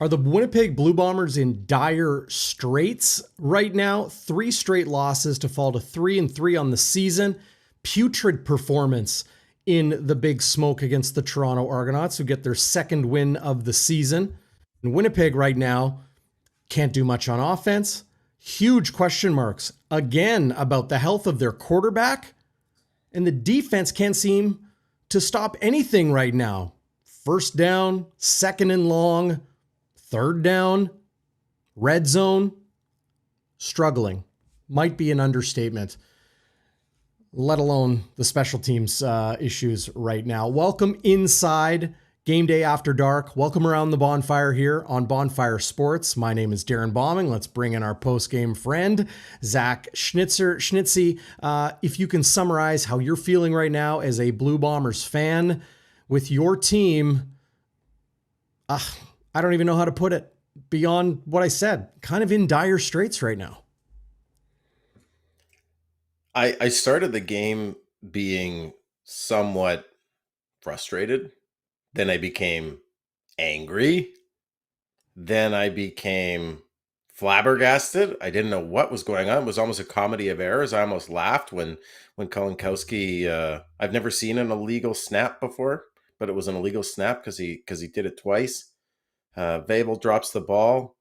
Are the Winnipeg Blue Bombers in dire straits right now? 3 straight losses to fall to 3-3 on the season. Putrid performance in the big smoke against the Toronto Argonauts, who get their second win of the season. And Winnipeg right now can't do much on offense. Huge question marks again about the health of their quarterback. And the defense can't seem to stop anything right now. First down, second and long, third down, red zone, struggling. Might be an understatement, let alone the special teams issues right now. Welcome inside Game Day After Dark. Welcome around the bonfire here on Bonfire Sports. My name is Darrin Bauming. Let's bring in our post-game friend, Zach Schnitzer. Schnitzy, if you can summarize how you're feeling right now as a Blue Bombers fan with your team, I don't even know how to put it beyond what I said. Kind of in dire straits right now. I started the game being somewhat frustrated. Then I became angry. Then I became flabbergasted. I didn't know what was going on. It was almost a comedy of errors. I almost laughed when 𝘽𝙤𝙧𝙧𝙯, I've never seen an illegal snap before, but it was an illegal snap because he did it twice. Vaval drops the ball,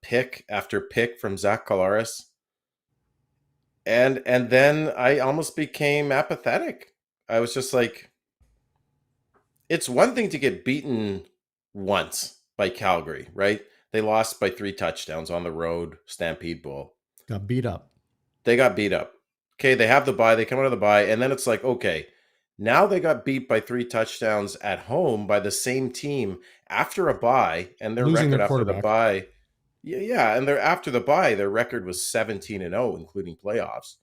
pick after pick from Zach Collaros. And then I almost became apathetic. I was just like, it's one thing to get beaten once by Calgary, right? They lost by 3 touchdowns on the road, Stampede Bowl. Got beat up. They got beat up. Okay, they have the bye. They come out of the bye, and then it's like, okay, now they got beat by 3 touchdowns at home by the same team after a bye, and their Losing record their after the quarterback. bye, and after the bye, their record was 17-0, including playoffs.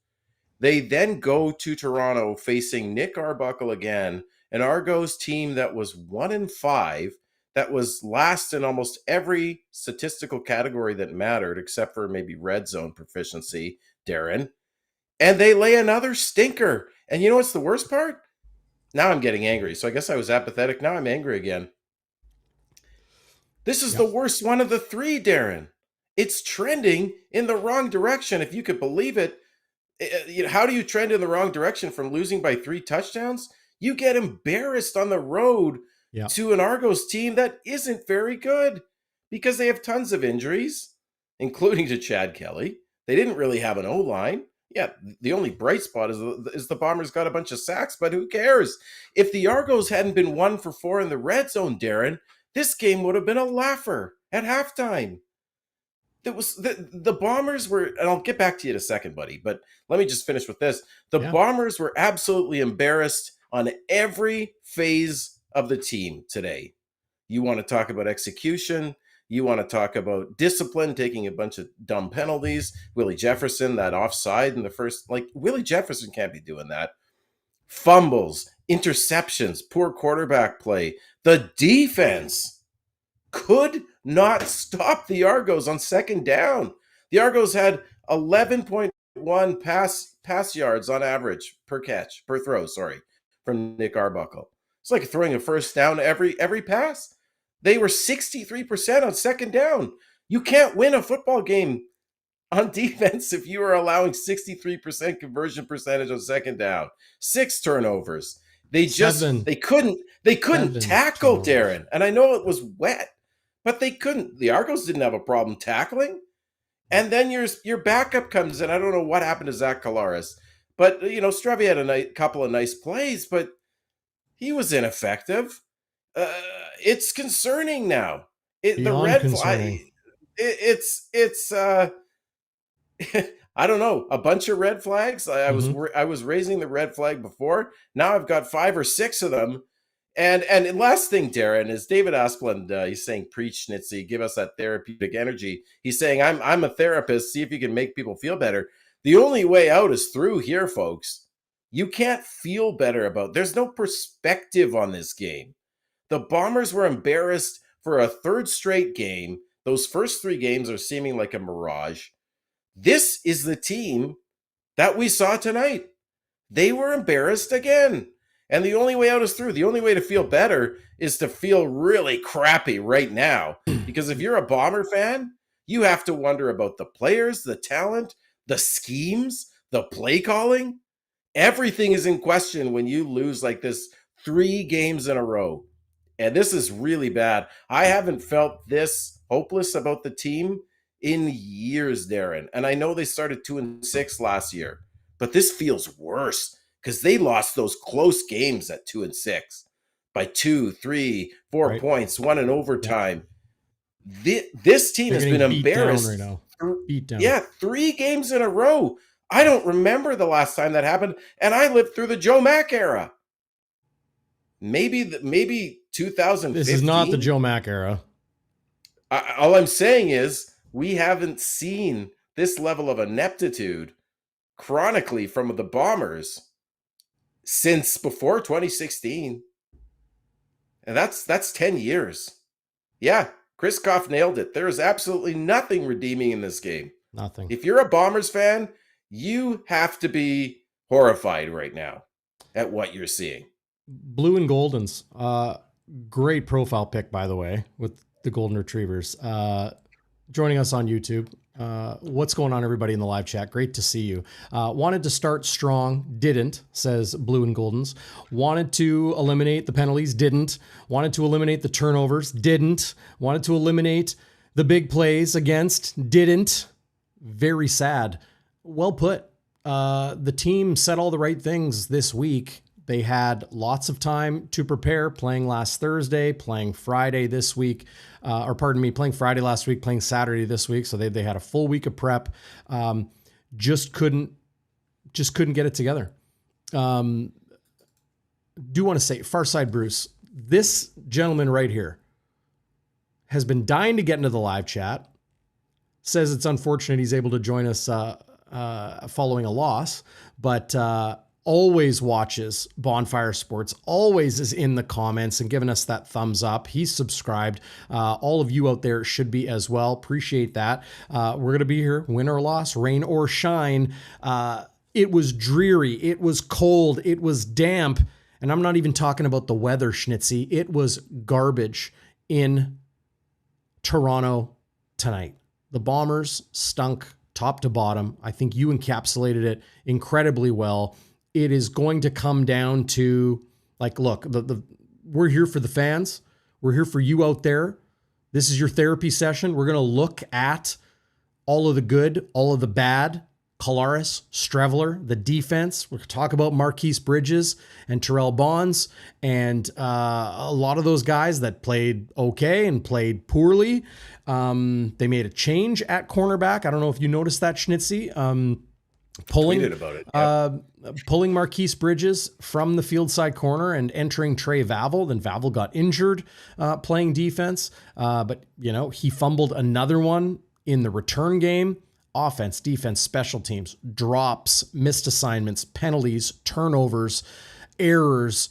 They then go to Toronto facing Nick Arbuckle again, an Argos team that was 1-5, that was last in almost every statistical category that mattered, except for maybe red zone proficiency, Darrin. And they lay another stinker. And you know what's the worst part? Now I'm getting angry. So I guess I was apathetic. Now I'm angry again. This is the worst one of the 3, Darrin. It's trending in the wrong direction, if you could believe it. How do you trend in the wrong direction from losing by 3 touchdowns? You get embarrassed on the road to an Argos team that isn't very good because they have tons of injuries, including to Chad Kelly. They didn't really have an O-line. Yeah, the only bright spot is the Bombers got a bunch of sacks, but who cares? If the Argos hadn't been 1 for 4 in the red zone, Darrin, this game would have been a laugher at halftime. That was the Bombers were, and I'll get back to you in a second, buddy, but let me just finish with this. The Bombers were absolutely embarrassed on every phase of the team today. You want to talk about execution. You want to talk about discipline, taking a bunch of dumb penalties. Willie Jefferson, that offside in the first, Willie Jefferson can't be doing that. Fumbles, interceptions, poor quarterback play. The defense could not stop the Argos on second down. The Argos had 11.1 pass yards on average per throw, from Nick Arbuckle. It's like throwing a first down every pass. They were 63% on second down. You can't win a football game on defense if you are allowing 63% conversion percentage on second down. 6 turnovers. They couldn't tackle Darrin. And I know it was wet, but they couldn't. The Argos didn't have a problem tackling. And then your backup comes in. I don't know what happened to Zach Collaros, but Strevey had a couple of nice plays, but he was ineffective. It's concerning now. The red flag. It's I don't know, a bunch of red flags. I was raising the red flag before. Now I've got 5 or 6 of them. And last thing, Darrin, is David Asplund. He's saying, "Preach, Schnitzy, give us that therapeutic energy." He's saying, "I'm a therapist. See if you can make people feel better." The only way out is through here, folks. You can't feel better about. There's no perspective on this game. The Bombers were embarrassed for a 3rd straight game. Those first 3 games are seeming like a mirage. This is the team that we saw tonight. They were embarrassed again. And the only way out is through. The only way to feel better is to feel really crappy right now. Because if you're a Bomber fan, you have to wonder about the players, the talent, the schemes, the play calling. Everything is in question when you lose like this 3 games in a row. And this is really bad. I haven't felt this hopeless about the team in years, Darren. And I know they started 2-6 last year, but this feels worse because they lost those close games at 2-6 by 2, 3, 4 Right. points, one in overtime. This team They're has been getting beat down embarrassed. right now. Beat down. Yeah, 3 games in a row. I don't remember the last time that happened, and I lived through the Joe Mack era. Maybe 2015. This is not the Joe Mack era. All I'm saying is we haven't seen this level of ineptitude chronically from the Bombers since before 2016. And that's 10 years. Yeah, Kristoff nailed it. There is absolutely nothing redeeming in this game. Nothing. If you're a Bombers fan, you have to be horrified right now at what you're seeing. Blue and Goldens. Great profile pic, by the way, with the Golden Retrievers. Joining us on YouTube. What's going on, everybody in the live chat? Great to see you. Wanted to start strong, didn't, says Blue and Goldens. Wanted to eliminate the penalties, didn't. Wanted to eliminate the turnovers, didn't. Wanted to eliminate the big plays against, didn't. Very sad. Well put. The team said all the right things this week. They had lots of time to prepare, playing last Thursday, playing Friday this week, playing Friday last week, playing Saturday this week. So they had a full week of prep. Just couldn't get it together. Do want to say, Farside Bruce, this gentleman right here has been dying to get into the live chat. Says it's unfortunate he's able to join us following a loss, but always watches Bonfire Sports, always is in the comments and giving us that thumbs up. He's subscribed. All of you out there should be as well. Appreciate that. We're going to be here, win or loss, rain or shine. It was dreary. It was cold. It was damp. And I'm not even talking about the weather, Schnitzy. It was garbage in Toronto tonight. The Bombers stunk top to bottom. I think you encapsulated it incredibly well. It is going to come down to, like, look, we're here for the fans. We're here for you out there. This is your therapy session. We're going to look at all of the good, all of the bad. Collaros, Streveler, the defense. We're going to talk about Marquise Bridges and Terrell Bonds and a lot of those guys that played okay and played poorly. They made a change at cornerback. I don't know if you noticed that, Schnitzy. Pulling About it. Yeah. Pulling Marquise Bridges from the field side corner and entering Trey Vaval. Then Vaval got injured playing defense. But, he fumbled another one in the return game. Offense, defense, special teams, drops, missed assignments, penalties, turnovers, errors.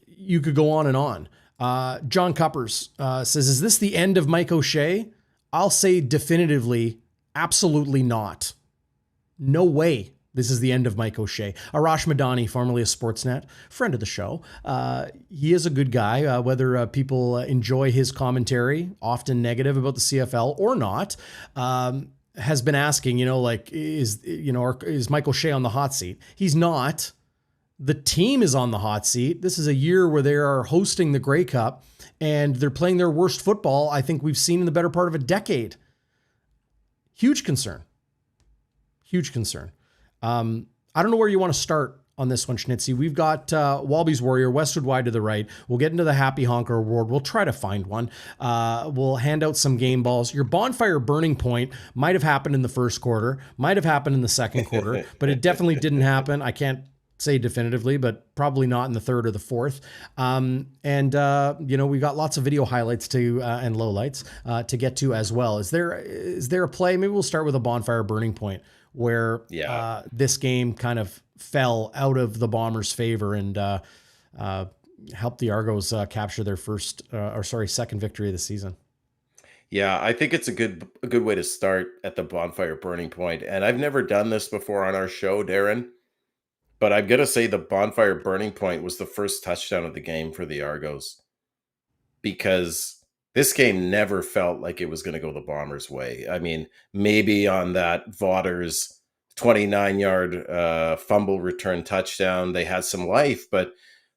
You could go on and on. John Cuppers says, is this the end of Mike 𝘎𝙤𝙛? I'll say definitively, absolutely not. No way this is the end of Mike 𝘎𝙤𝙛. Arash Madani, formerly of Sportsnet, friend of the show. He is a good guy, whether people enjoy his commentary, often negative about the CFL or not, has been asking, is Mike 𝘎𝙤𝙛 on the hot seat? He's not. The team is on the hot seat. This is a year where they are hosting the Grey Cup and they're playing their worst football I think we've seen in the better part of a decade. Huge concern. Huge concern. I don't know where you want to start on this one, Schnitzy. We've got WALBY'S Warrior, Westwood Wide to the right. We'll get into the Happy Honker Award. We'll try to find one. We'll hand out some game balls. Your bonfire burning point might have happened in the first quarter, might have happened in the second quarter, but it definitely didn't happen. I can't say definitively, but probably not in the third or the fourth. We got lots of video highlights and lowlights to get to as well. Is there a play? Maybe we'll start with a bonfire burning point where this game kind of fell out of the Bombers' favor and helped the Argos capture their second victory of the season. Yeah, I think it's a good way to start at the bonfire burning point. And I've never done this before on our show, Darren. But I'm gonna say the bonfire burning point was the first touchdown of the game for the Argos, because this game never felt like it was going to go the Bombers' way. I mean, maybe on that Vaughters 29-yard fumble return touchdown, they had some life, but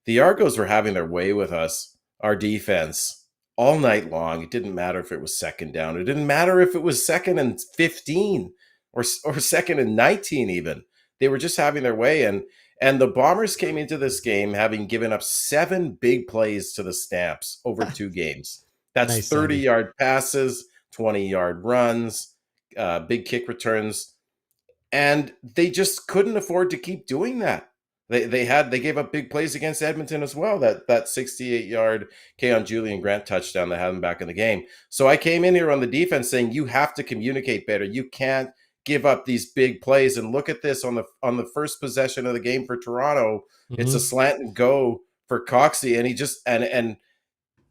the Argos were having their way with us, our defense, all night long. It didn't matter if it was second down. It didn't matter if it was second and 15 or second and 19 even. They were just having their way. And the Bombers came into this game having given up 7 big plays to the Stamps over 2 games. That's Nice, 30-yard passes, 20-yard runs, big kick returns, and they just couldn't afford to keep doing that. They gave up big plays against Edmonton as well. That 68-yard Keon Julian Grant touchdown that had them back in the game. So I came in here on the defense saying you have to communicate better. You can't give up these big plays. And look at this on the first possession of the game for Toronto. Mm-hmm. It's a slant and go for Coxie, and he just and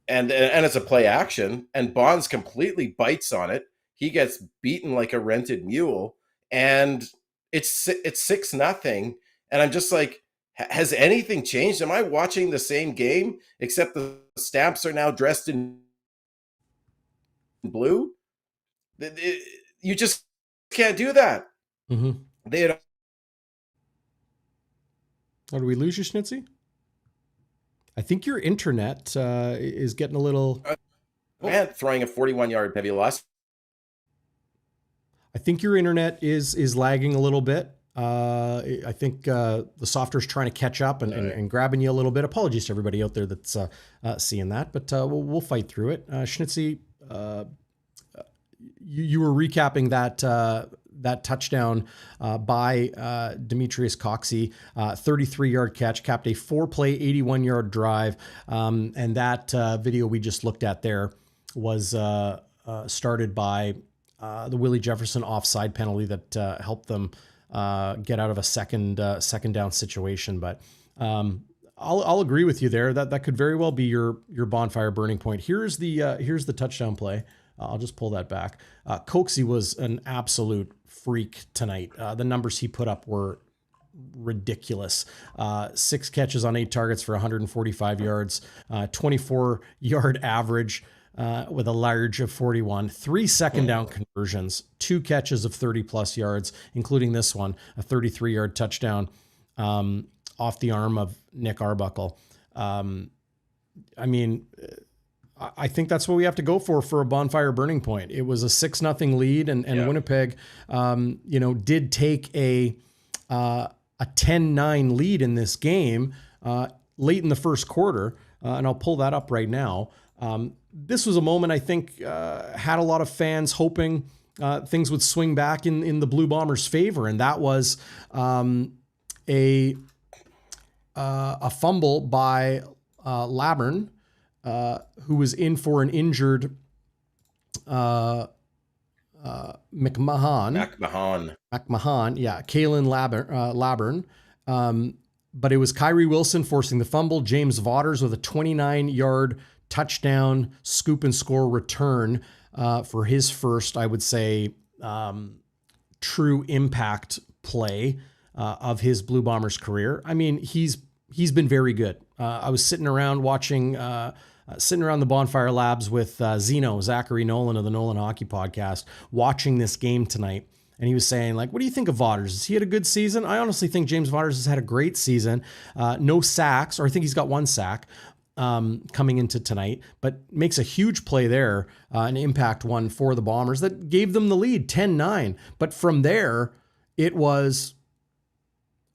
it's a play action, and Bonds completely bites on it. He gets beaten like a rented mule, and it's 6-0. And I'm just like, has anything changed? Am I watching the same game except the Stamps are now dressed in blue? You just can't do that. Mm-hmm. They had. Oh, did we lose you, Schnitzy? I think your internet is getting a little... throwing a 41-yard heavy loss. I think your internet is lagging a little bit. I think the software's trying to catch up and grabbing you a little bit. Apologies to everybody out there that's seeing that, but we'll fight through it. Schnitzy, you were recapping that touchdown by Demetrius Coxie, 33-yard catch, capped a 4-play, 81-yard drive. And that video we just looked at there was started by the Willie Jefferson offside penalty that helped them get out of a second down situation. But I'll agree with you there. That could very well be your bonfire burning point. Here's the touchdown play. I'll just pull that back. Coxie was an absolute freak tonight. The numbers he put up were ridiculous. 6 catches on 8 targets for 145 yards, 24-yard average with a large of 41, 3 second down conversions, 2 catches of 30+ yards, including this one, a 33-yard touchdown off the arm of Nick Arbuckle. I mean, I think that's what we have to go for a bonfire burning point. It was a 6-0 lead, and Winnipeg, did take a 10-9 lead in this game late in the first quarter, and I'll pull that up right now. This was a moment I think had a lot of fans hoping things would swing back in the Blue Bombers' favor, and that was a fumble by Laburn, who was in for an injured McMahon. Yeah, Kalen Laburn. But it was Kyrie Wilson forcing the fumble. James Vaughters with a 29-yard touchdown scoop and score return for his first, I would say, true impact play of his Blue Bombers career. I mean, he's been very good. I was sitting around the Bonfire Labs with Zachary Nolan of the Nolan Hockey Podcast, watching this game tonight. And he was saying, like, what do you think of Vaughters? Has he had a good season? I honestly think James Vaughters has had a great season. No sacks, or I think he's got 1 sack coming into tonight, but makes a huge play there, an impact one for the Bombers that gave them the lead 10-9. But from there, it was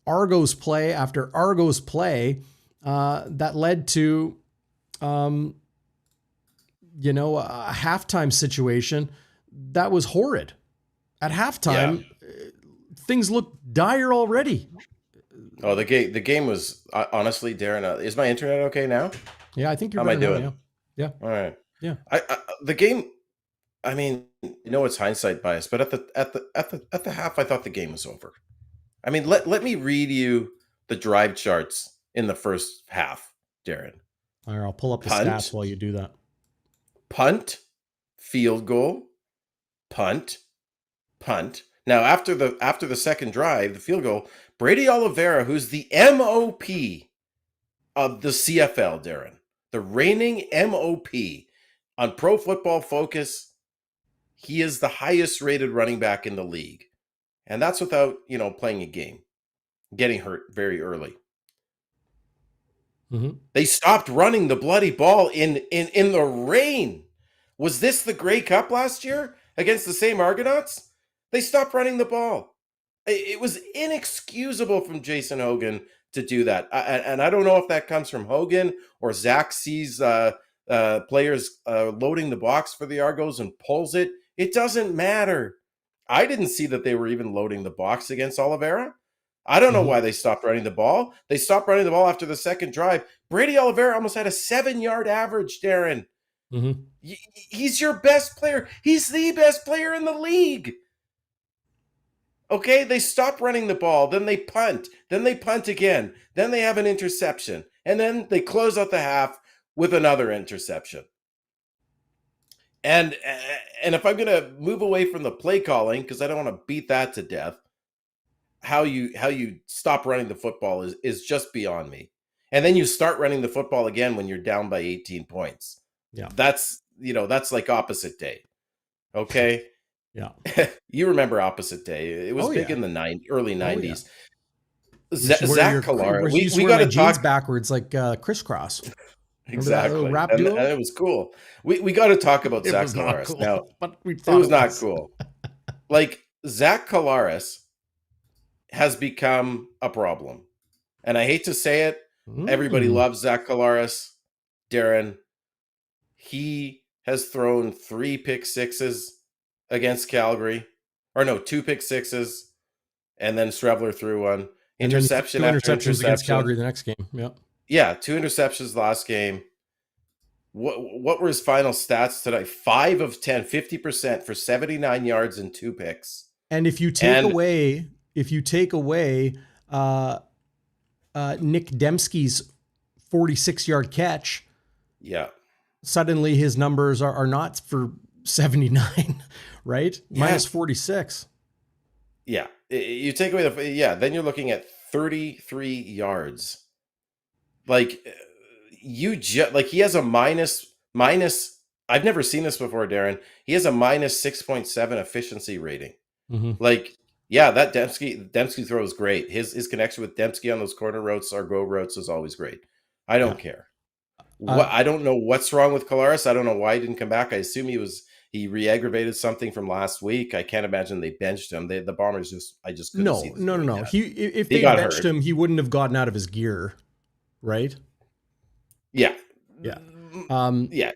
Argos play after Argos play that led to, a halftime situation that was horrid. At halftime, things looked dire already. Oh, the game was honestly, Darrin. Is my internet okay now? Yeah, I think you're. How am I doing? Yeah. All right. Yeah. The game. I mean, it's hindsight bias, but at the half, I thought the game was over. I mean, let me read you the drive charts in the first half, Darrin. All right, I'll pull up the stats while you do that. Punt, field goal, punt. Now, after the second drive, the field goal, Brady Oliveira, who's the MOP of the CFL, Darrin, the reigning MOP on Pro Football Focus, he is the highest rated running back in the league. And that's without, playing a game, getting hurt very early. Mm-hmm. They stopped running the bloody ball in the rain. Was this the Grey Cup last year against the same Argonauts? They stopped running the ball. It was inexcusable from Jason Hogan to do that. And I don't know if that comes from Hogan or Zach sees players loading the box for the Argos and pulls it. It doesn't matter. I didn't see that they were even loading the box against Oliveira. I don't know why they stopped running the ball. They stopped running the ball after the second drive. Brady Oliveira almost had a 7-yard average, Darrin. Mm-hmm. He's your best player. He's the best player in the league. Okay, they stop running the ball, then they punt again, then they have an interception, and then they close out the half with another interception. And if I'm going to move away from the play calling, because I don't want to beat that to death, how you stop running the football is just beyond me. And then you start running the football again when you're down by 18 points. Yeah. That's like opposite day. Okay? Yeah. You remember opposite day. It was big in the early 90s. Zach Collaros. We got to talk backwards like crisscross. Exactly. Rap duo? And it was cool. We got to talk about Zach Collaros. Cool, now, but we it thought was not cool. Like, Zach Collaros has become a problem. And I hate to say it. Everybody loves Zach Collaros. Darrin, he has thrown 3 pick sixes against Calgary. Or no, 2 pick sixes. And then Streveler threw one. Interception after interception against Calgary the next game. Yep. Yeah, 2 interceptions last game. What were his final stats today? 5 of 10, 50% for 79 yards and 2 picks. And if you take away Nick Dembski's 46-yard catch, suddenly his numbers are not for 79, right? Yeah. Minus 46. Yeah, you take away then you're looking at 33 yards. Like he has a minus. I've never seen this before, Darrin. He has a minus 6.7 efficiency rating. Mm-hmm. That Dembski throw is great. His connection with Dembski on those corner routes or go routes is always great. I don't care. I don't know what's wrong with Collaros. I don't know why he didn't come back. I assume he re-aggravated something from last week. I can't imagine they benched him. The Bombers I just couldn't see this. No. If they benched him, he wouldn't have gotten out of his gear, right? Yeah. Yeah.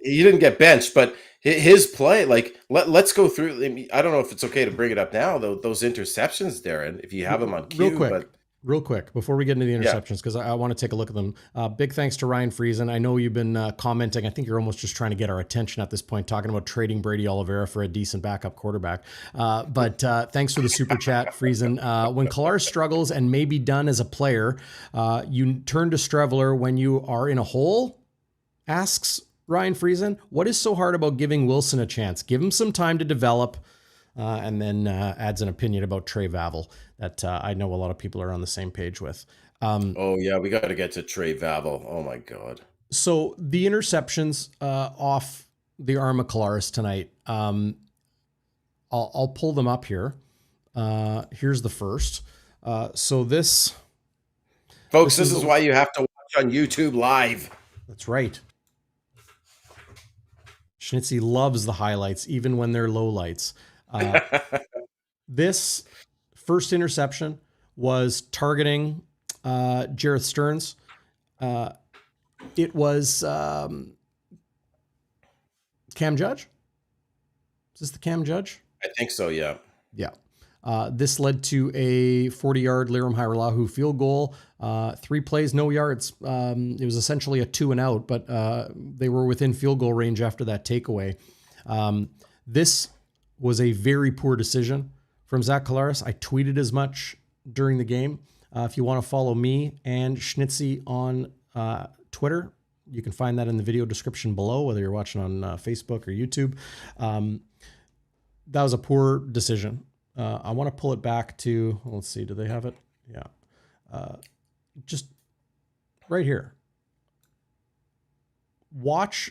He didn't get benched, but his play, let's go through. I don't know if it's okay to bring it up now, though. Those interceptions, Darrin, if you have them on cue. Real quick, before we get into the interceptions, because I want to take a look at them. Big thanks to Ryan Friesen. I know you've been commenting. I think you're almost just trying to get our attention at this point, talking about trading Brady Oliveira for a decent backup quarterback. But thanks for the super chat, Friesen. When Collaros struggles and may be done as a player, you turn to Streveler when you are in a hole? Asks Ryan Friesen. What is so hard about giving Wilson a chance? Give him some time to develop. And then adds an opinion about Trey Vaval that I know a lot of people are on the same page with. We got to get to Trey Vaval. Oh my God. So the interceptions off the arm of Collaros tonight, I'll pull them up here. Here's the first. So this... Folks, this is why you have to watch on YouTube Live. That's right. Schnitzy loves the highlights, even when they're lowlights. This first interception was targeting 𝘎𝙤𝙧𝙧𝙯. It was Cam Judge. Is this the Cam Judge? I think so, yeah. Yeah. This led to a 40-yard Lirim Hajrullahu field goal. 3 plays, no yards. It was essentially a 2-and-out, but they were within field goal range after that takeaway. This was a very poor decision from Zach Collaros. I tweeted as much during the game. If you want to follow me and Schnitzy on Twitter, you can find that in the video description below, whether you're watching on Facebook or YouTube. That was a poor decision I want to pull it back to, let's see, do they have it? Yeah. Just right here. Watch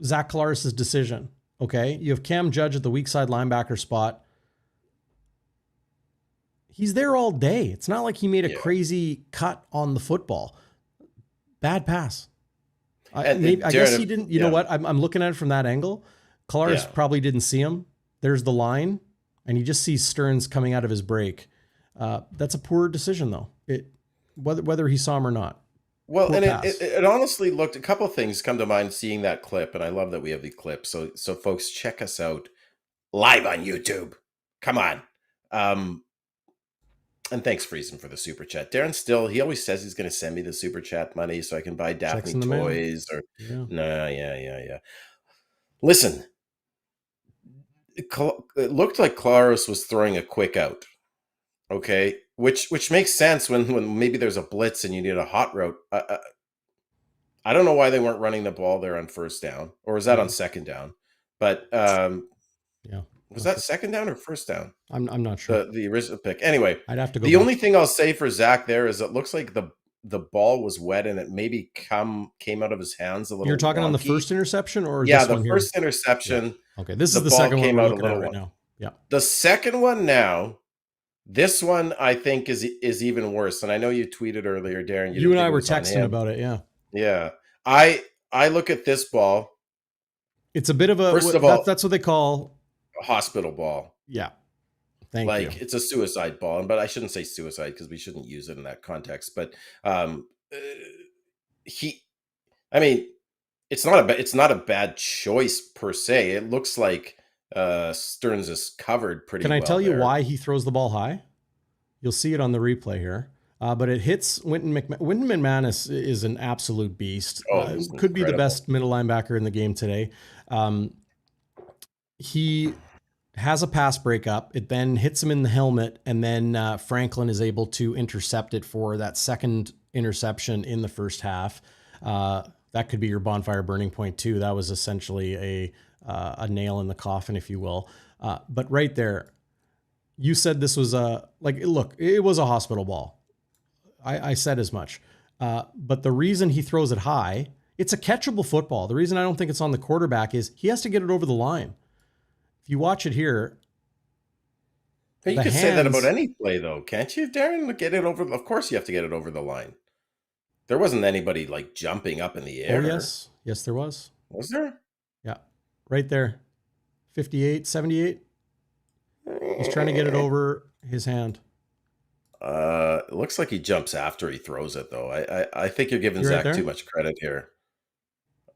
Zach Collaros' decision. Okay. You have Cam Judge at the weak side linebacker spot. He's there all day. It's not like he made a crazy cut on the football. Bad pass. I guess he didn't. You know what? I'm looking at it from that angle. Collaros probably didn't see him. There's the line, and he just sees Stearns coming out of his break. That's a poor decision, though. Whether he saw him or not. Well, and it honestly looked, a couple of things come to mind seeing that clip, and I love that we have the clip. So folks, check us out live on YouTube. Come on. And thanks, Friesen, for the super chat. Darren still, he always says he's going to send me the super chat money so I can buy Daphne toys. Or yeah. Listen, it looked like Collaros was throwing a quick out. Okay, which makes sense when maybe there's a blitz and you need a hot route. I don't know why they weren't running the ball there on first down, or was that on second down? But was that second down or first down? I'm not sure. The original pick. Anyway, I'd have to go. The only thing I'll say for Zach there is it looks like the ball was wet and it maybe came out of his hands a little. You're talking wonky. On the first interception, or the first interception. Yeah. Okay, this is the second one we're looking at right now. Yeah, the second one now. This one I think is even worse. And I know you tweeted earlier, Darren. You and I were texting about it. Yeah. Yeah. I look at this ball. It's a bit of a, first of all, that's what they call a hospital ball. Yeah. Thank you. It's a suicide ball. But I shouldn't say suicide because we shouldn't use it in that context. But it's not a bad choice per se. It looks like Stearns is covered pretty well. Can I tell you why he throws the ball high? You'll see it on the replay here. But it hits Wynton McManus is an absolute beast. Could be the best middle linebacker in the game today. He has a pass breakup. It then hits him in the helmet, and then Franklin is able to intercept it for that second interception in the first half. That could be your bonfire burning point too. That was essentially a nail in the coffin, if you will. But right there, you said this was it was a hospital ball. I said as much. But the reason he throws it high, it's a catchable football. The reason I don't think it's on the quarterback is he has to get it over the line. If you watch it here. You could say that about any play though, can't you, Darren? Get it over. Of course you have to get it over the line. There wasn't anybody like jumping up in the air. Oh, yes. Yes, there was. Was there? Yeah. Right there. 58, 78. He's trying to get it over his hand. It looks like he jumps after he throws it, though. I think you're giving Zach too much credit here.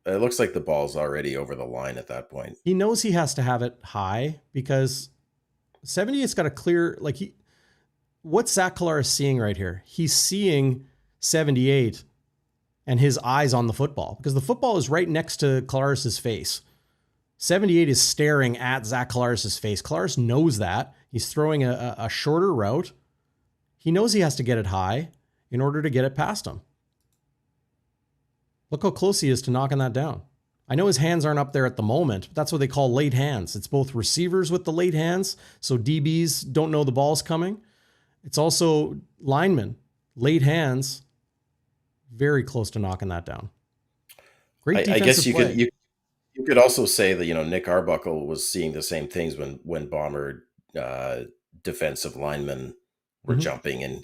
It looks like the ball's already over the line at that point. He knows he has to have it high because 78's got a clear, what's Zach Collaros seeing right here? He's seeing 78 and his eyes on the football because the football is right next to Collaros' face. 78 is staring at Zach Collaros' face. Collaros knows that. He's throwing a shorter route. He knows he has to get it high in order to get it past him. Look how close he is to knocking that down. I know his hands aren't up there at the moment, but that's what they call late hands. It's both receivers with the late hands, so DBs don't know the ball's coming. It's also linemen, late hands, very close to knocking that down. Great defensive I guess play. You could also say that Nick Arbuckle was seeing the same things when Bomber defensive linemen were jumping, and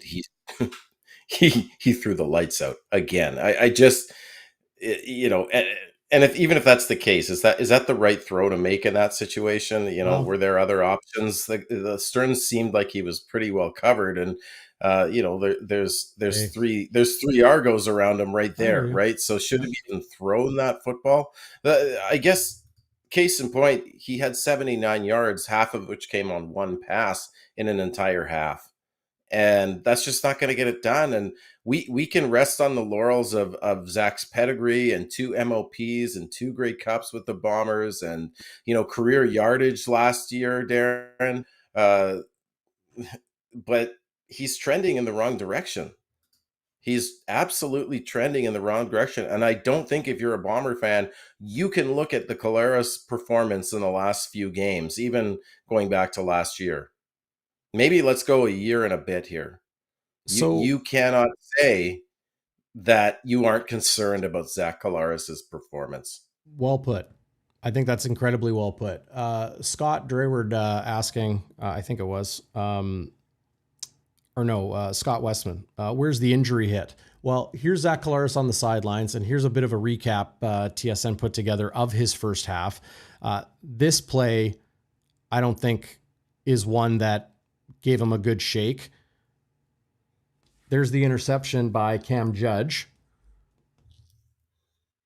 he threw the lights out again. I just and even if that's the case, is that the right throw to make in that situation? Were there other options? The Stearns seemed like he was pretty well covered, and there's three Argos around him right there, right? So should have even thrown that football. I guess case in point, he had 79 yards, half of which came on one pass in an entire half. And that's just not going to get it done. And we can rest on the laurels of Zach's pedigree and 2 MOPs and 2 Grey Cups with the Bombers and, career yardage last year, Darren. But he's trending in the wrong direction. He's absolutely trending in the wrong direction. And I don't think if you're a Bomber fan, you can look at the Collaros performance in the last few games, even going back to last year. Maybe let's go a year and a bit here. So You cannot say that you aren't concerned about Zach Collaros' performance. well put. I think that's incredibly well put. Scott Drayward asking, I think it was, Scott Westman, where's the injury hit? Well, here's Zach Collaros on the sidelines, and here's a bit of a recap TSN put together of his first half. This play, I don't think, is one that gave him a good shake. There's the interception by Cam Judge.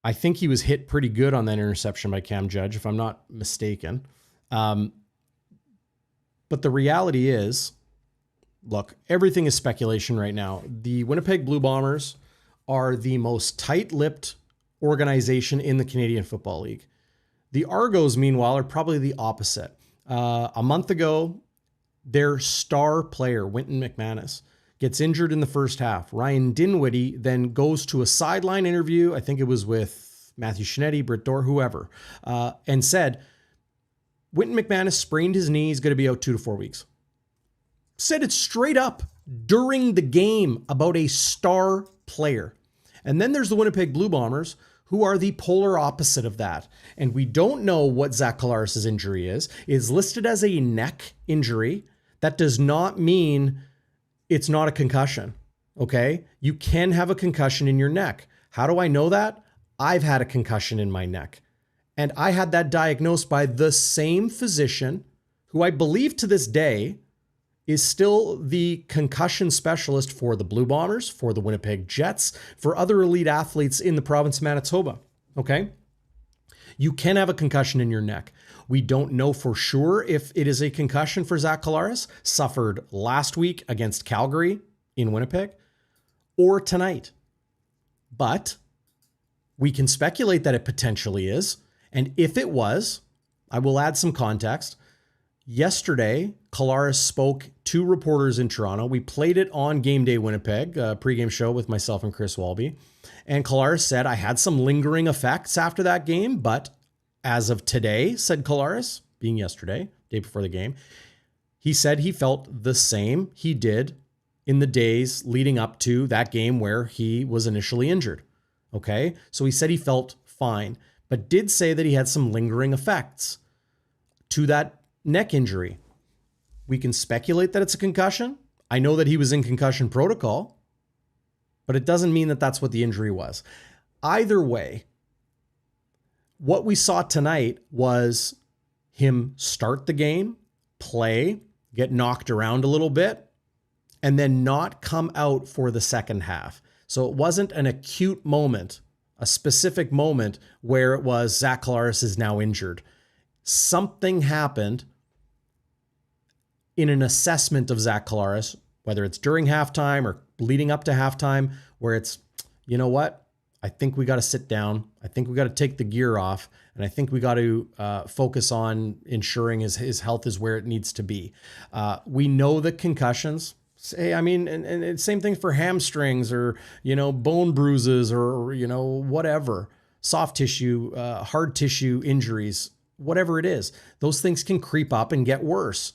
I think he was hit pretty good on that interception by Cam Judge, if I'm not mistaken. But the reality is, look, everything is speculation right now. The Winnipeg Blue Bombers are the most tight-lipped organization in the Canadian Football League. The Argos, meanwhile, are probably the opposite. A month ago, their star player, Wynton McManus, gets injured in the first half. Ryan Dinwiddie then goes to a sideline interview, I think it was with Matthew Schnitzy, Britt Dorr, whoever, and said, Wynton McManus sprained his knee, he's going to be out 2 to 4 weeks. Said it straight up during the game about a star player. And then there's the Winnipeg Blue Bombers, who are the polar opposite of that. And we don't know what Zach Collaros' injury is. It's listed as a neck injury. That does not mean it's not a concussion, okay? You can have a concussion in your neck. How do I know that? I've had a concussion in my neck. And I had that diagnosed by the same physician who I believe to this day is still the concussion specialist for the Blue Bombers, for the Winnipeg Jets, for other elite athletes in the province of Manitoba, okay? You can have a concussion in your neck. We don't know for sure if it is a concussion for Zach Collaros, suffered last week against Calgary in Winnipeg, or tonight. But we can speculate that it potentially is. And if it was, I will add some context. Yesterday, Collaros spoke to reporters in Toronto. We played it on GameDay Winnipeg, a pregame show with myself and Chris Walby. And Collaros said, I had some lingering effects after that game, but as of today, said Collaros, being yesterday, day before the game, he said he felt the same he did in the days leading up to that game where he was initially injured. Okay, so he said he felt fine, but did say that he had some lingering effects to that neck injury. We can speculate that it's a concussion. I know that he was in concussion protocol, but it doesn't mean that that's what the injury was. Either way, what we saw tonight was him start the game, play, get knocked around a little bit, and then not come out for the second half. So it wasn't an acute moment, a specific moment where it was Zach Collaros is now injured. Something happened in an assessment of Zach Collaros, whether it's during halftime or leading up to halftime, where it's, you know what? I think we got to sit down. I think we got to take the gear off. And I think we got to focus on ensuring his health is where it needs to be. We know that concussions, and same thing for hamstrings or, bone bruises or, whatever, soft tissue, hard tissue injuries, whatever it is, those things can creep up and get worse.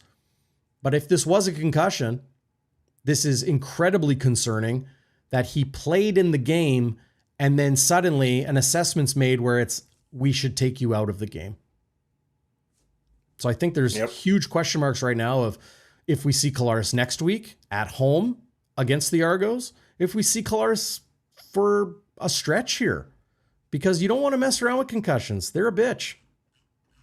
But if this was a concussion, this is incredibly concerning that he played in the game and then suddenly an assessment's made where it's, we should take you out of the game. So I think there's huge question marks right now of if we see Collaros next week at home against the Argos, if we see Collaros for a stretch here, because you don't want to mess around with concussions. They're a bitch.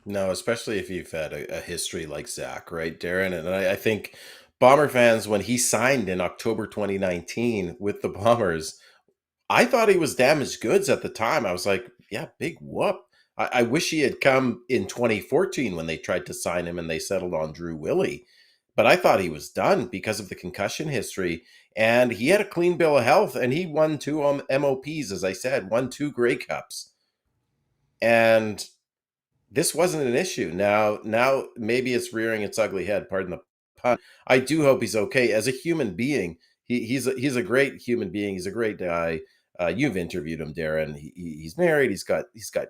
No, especially if you've had a history like Zach, right, Darrin? And I think Bomber fans, when he signed in October 2019 with the Bombers, I thought he was damaged goods at the time. I was like, yeah, big whoop. I wish he had come in 2014 when they tried to sign him and they settled on Drew Willie. But I thought he was done because of the concussion history. And he had a clean bill of health and he won 2 MOPs, as I said, won 2 Grey Cups. And this wasn't an issue. Now maybe it's rearing its ugly head, pardon the pun. I do hope he's okay. As a human being, he's a great human being. He's a great guy. You've interviewed him, Darrin. He's married. He's got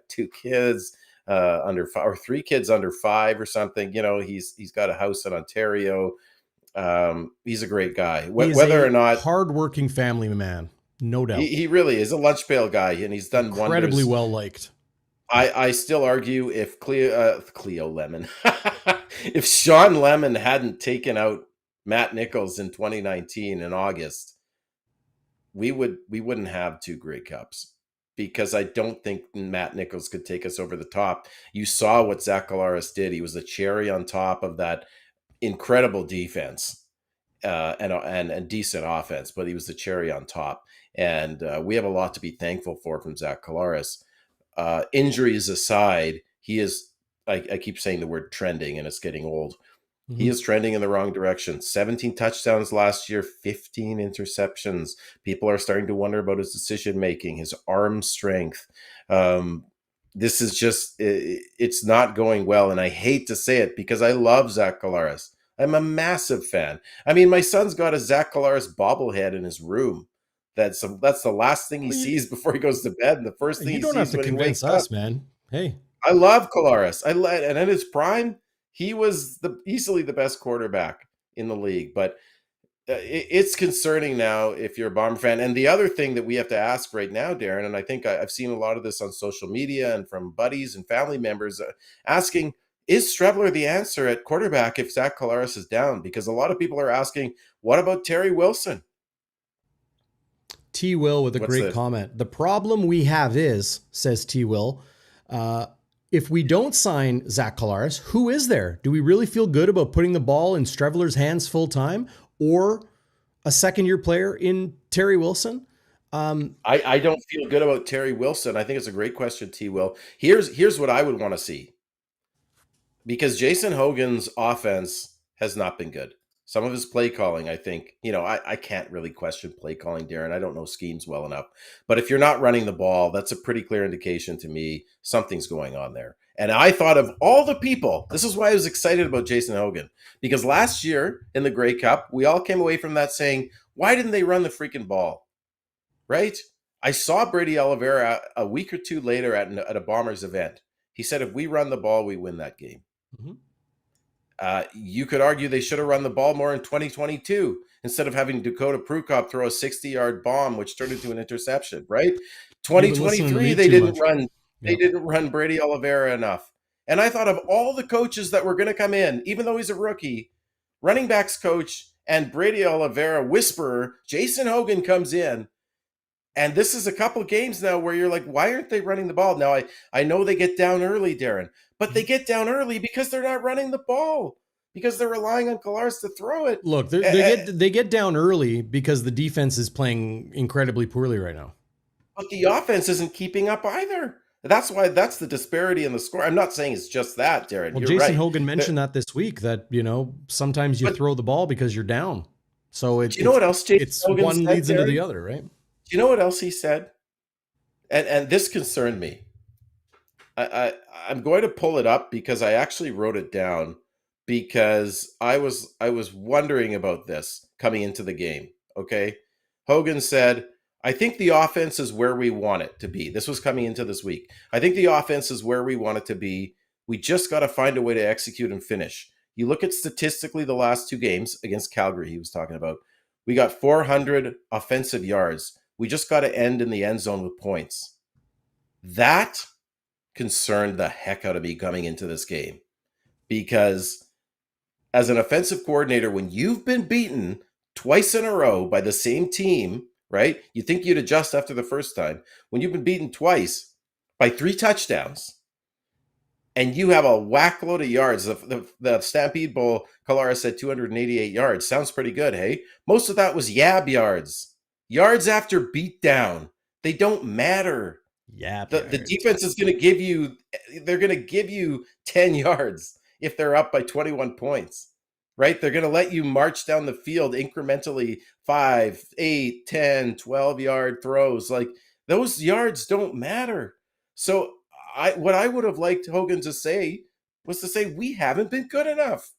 2 kids under 5, or 3 kids under 5 or something. He's got a house in Ontario. He's a great guy. He is Whether a or not hardworking family man, no doubt. he really is a lunch pail guy, and he's done Incredibly wonders. well liked. I still argue if Cleo Lemon, if Sean Lemon hadn't taken out Matt Nichols in 2019 in August, we wouldn't have 2 Grey Cups, because I don't think Matt Nichols could take us over the top. You saw what Zach Collaros did. He was the cherry on top of that incredible defense and decent offense, but he was the cherry on top. And we have a lot to be thankful for from Zach Collaros. Injuries aside, he is, I keep saying the word trending, and it's getting old. Mm-hmm. He is trending in the wrong direction. 17 touchdowns last year, 15 interceptions. People are starting to wonder about his decision-making, his arm strength. This is just, it's not going well. And I hate to say it, because I love Zach Collaros. I'm a massive fan. I mean, my son's got a Zach Collaros bobblehead in his room. That's the last thing he sees before he goes to bed, and the first thing he sees when he wakes up. You don't have to convince us, man. Hey, I love Collaros. And at his prime, he was easily the best quarterback in the league. But it's concerning now if you're a Bomber fan. And the other thing that we have to ask right now, Darren, and I think I've seen a lot of this on social media and from buddies and family members asking, is Streveler the answer at quarterback if Zach Collaros is down? Because a lot of people are asking, what about Terry Wilson? T. Will with a great comment. The problem we have is, says T. Will, if we don't sign Zach Collaros, who is there? Do we really feel good about putting the ball in Streveler's hands full time, or a second-year player in Terry Wilson? I don't feel good about Terry Wilson. I think it's a great question, T. Will. Here's what I would want to see. Because Jason Hogan's offense has not been good. Some of his play calling, I think, I can't really question play calling, Darren. I don't know schemes well enough. But if you're not running the ball, that's a pretty clear indication to me something's going on there. And I thought of all the people. This is why I was excited about Jason Hogan. Because last year in the Grey Cup, we all came away from that saying, why didn't they run the freaking ball? Right? I saw Brady Oliveira a week or two later at a Bombers event. He said, if we run the ball, we win that game. Mm-hmm. You could argue they should have run the ball more in 2022 instead of having Dakota Prukop throw a 60-yard bomb, which turned into an interception, right? 2023, they didn't run. They didn't run Brady Oliveira enough. And I thought of all the coaches that were going to come in, even though he's a rookie, running backs coach and Brady Oliveira whisperer, Jason Hogan comes in. And this is a couple games now where you're like, why aren't they running the ball? Now, I know they get down early, Darren, but they get down early because they're not running the ball, because they're relying on Collaros to throw it. Look, they get down early because the defense is playing incredibly poorly right now. But the offense isn't keeping up either. That's the disparity in the score. I'm not saying it's just that, Darren. Well, you're Jason right. Hogan mentioned that this week, that, sometimes you throw the ball because you're down. So you know what else Jason Hogan one said, leads Darren? into the other, right? Do you know what else he said? And this concerned me. I'm going to pull it up because I actually wrote it down, because I was wondering about this coming into the game. Okay. Hogan said, I think the offense is where we want it to be. This was coming into this week. I think the offense is where we want it to be. We just got to find a way to execute and finish. You look at statistically the last 2 games against Calgary, he was talking about. We got 400 offensive yards. We just got to end in the end zone with points. That concerned the heck out of me coming into this game, because as an offensive coordinator, when you've been beaten twice in a row by the same team, right? You think you'd adjust after the first time. When you've been beaten twice by 3 touchdowns and you have a whack load of yards, the Stampede Bowl, Collaros said 288 yards. Sounds pretty good, hey? Most of that was yab yards. Yards after beatdown. They don't matter. Yeah. The defense is going to give you, they're going to give you 10 yards if they're up by 21 points, right? They're going to let you march down the field incrementally 5, 8, 10, 12-yard throws. Like, those yards don't matter. So what I would have liked Hogan to say was to say, we haven't been good enough.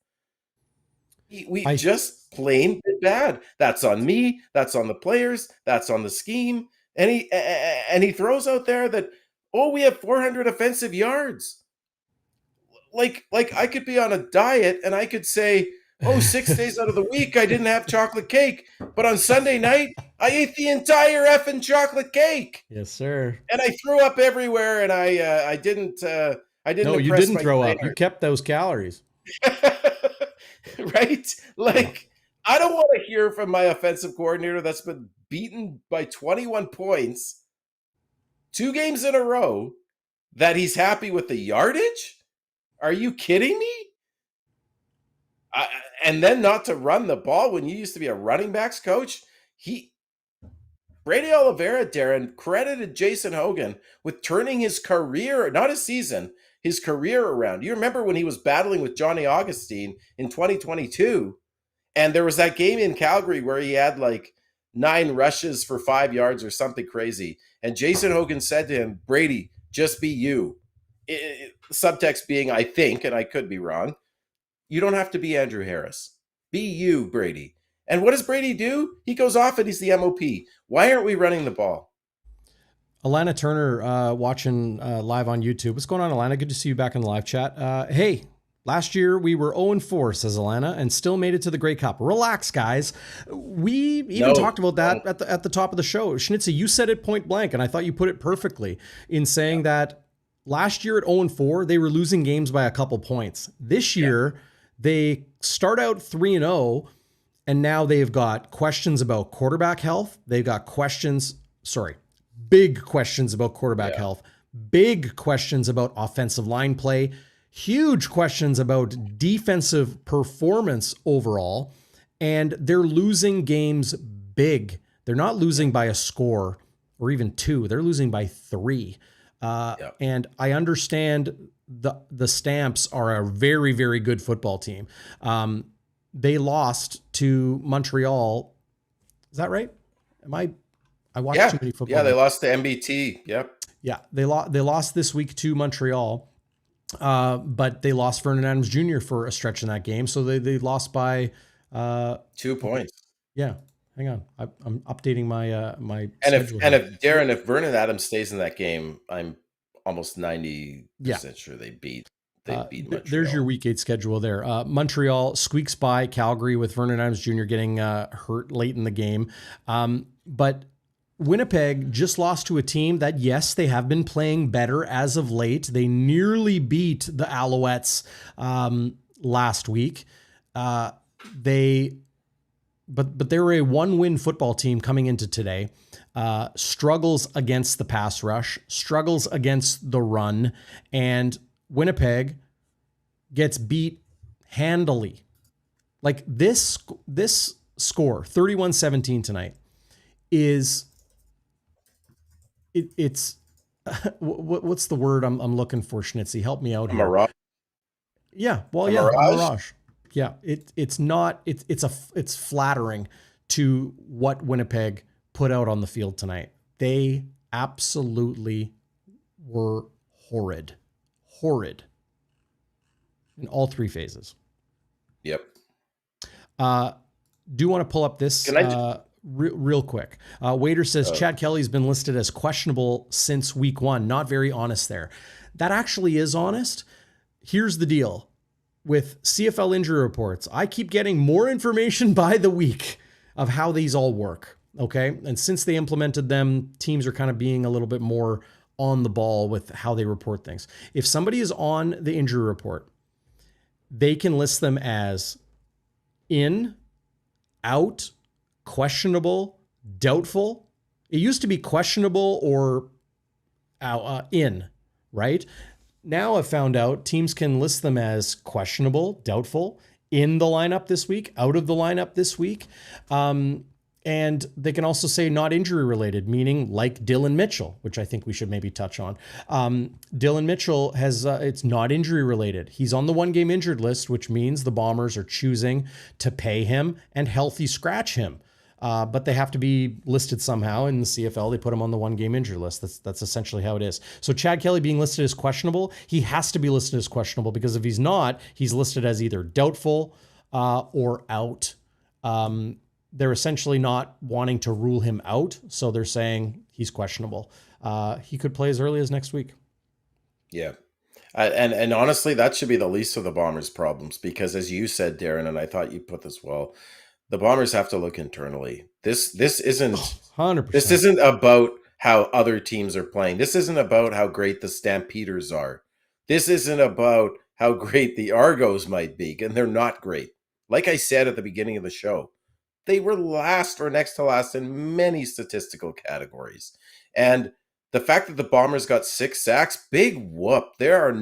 We just plain bad. That's on me. That's on the players. That's on the scheme. And he throws out there that, we have 400 offensive yards. Like I could be on a diet and I could say, Oh, 6 days out of the week, I didn't have chocolate cake. But on Sunday night, I ate the entire effing chocolate cake. Yes, sir. And I threw up everywhere, and I didn't No, you impress didn't my throw up. You trainer. kept those calories. Right? Like, I don't want to hear from my offensive coordinator that's been beaten by 21 points 2 games in a row that he's happy with the yardage. Are you kidding me? And then not to run the ball when you used to be a running backs coach. Brady Oliveira, Darren, credited Jason Hogan with turning his career, not his season, his career around. You remember when he was battling with Johnny Augustine in 2022, and there was that game in Calgary where he had like 9 rushes for 5 yards or something crazy. And Jason Hogan said to him, Brady, just be you. Subtext being, I think, and I could be wrong, you don't have to be Andrew Harris. Be you, Brady. And what does Brady do? He goes off and he's the MOP. Why aren't we running the ball? Alana Turner watching live on YouTube. What's going on, Alana? Good to see you back in the live chat. Hey, last year we were 0-4, says Alana, and still made it to the Grey Cup. Relax, guys. We even talked about that at the top of the show. Schnitzy, you said it point blank, and I thought you put it perfectly in saying that last year at 0-4, they were losing games by a couple points. This year, they start out 3-0, and now they've got questions about quarterback health. They've got big questions about quarterback health, big questions about offensive line play, huge questions about defensive performance overall, and they're losing games big. They're not losing by a score or even 2. They're losing by 3. And I understand the Stamps are a very, very good football team. They lost to Montreal. Is that right? I watched too many football. Yeah, they lost to MBT. Yep. Yeah, they lost this week to Montreal, but they lost Vernon Adams Jr. for a stretch in that game. So they lost by 2 points. Yeah, hang on, I'm updating my my. And if Vernon Adams stays in that game, I'm almost 90% sure they beat Montreal. There's your week 8 schedule there. Montreal squeaks by Calgary with Vernon Adams Jr. getting hurt late in the game, but Winnipeg just lost to a team that, yes, they have been playing better as of late. They nearly beat the Alouettes last week. But they were a 1-win football team coming into today. Struggles against the pass rush, struggles against the run, and Winnipeg gets beat handily. Like this score, 31-17 tonight, is it's what's the word I'm looking for, Schnitzy? Help me out here. Mirage. Yeah, well, mirage. Yeah, it's flattering to what Winnipeg put out on the field tonight. They absolutely were horrid in all 3 phases. Yep. Do want to pull up this real quick. Waiter says Chad Kelly's been listed as questionable since week 1. Not very honest there. That actually is honest. Here's the deal. With CFL injury reports, I keep getting more information by the week of how these all work. Okay. And since they implemented them, teams are kind of being a little bit more on the ball with how they report things. If somebody is on the injury report, they can list them as in, out, questionable, doubtful. It used to be questionable or in, right? Now I've found out teams can list them as questionable, doubtful, in the lineup this week, out of the lineup this week. And they can also say not injury related, meaning like Dylan Mitchell, which I think we should maybe touch on. Dylan Mitchell has, it's not injury related. He's on the 1-game injured list, which means the Bombers are choosing to pay him and healthy scratch him. But they have to be listed somehow in the CFL. They put him on the 1-game injury list. That's essentially how it is. So Chad Kelly being listed as questionable, he has to be listed as questionable because if he's not, he's listed as either doubtful or out. They're essentially not wanting to rule him out, so they're saying he's questionable. He could play as early as next week. Yeah. And honestly, that should be the least of the Bombers' problems because, as you said, Darren, and I thought you put this well, the Bombers have to look internally. This isn't 100%. about how other teams are playing. This isn't about how great the Stampeders are. This isn't about how great the Argos might be, and they're not great. Like I said at the beginning of the show, they were last or next to last in many statistical categories. And the fact that the Bombers got 6 sacks, big whoop. There are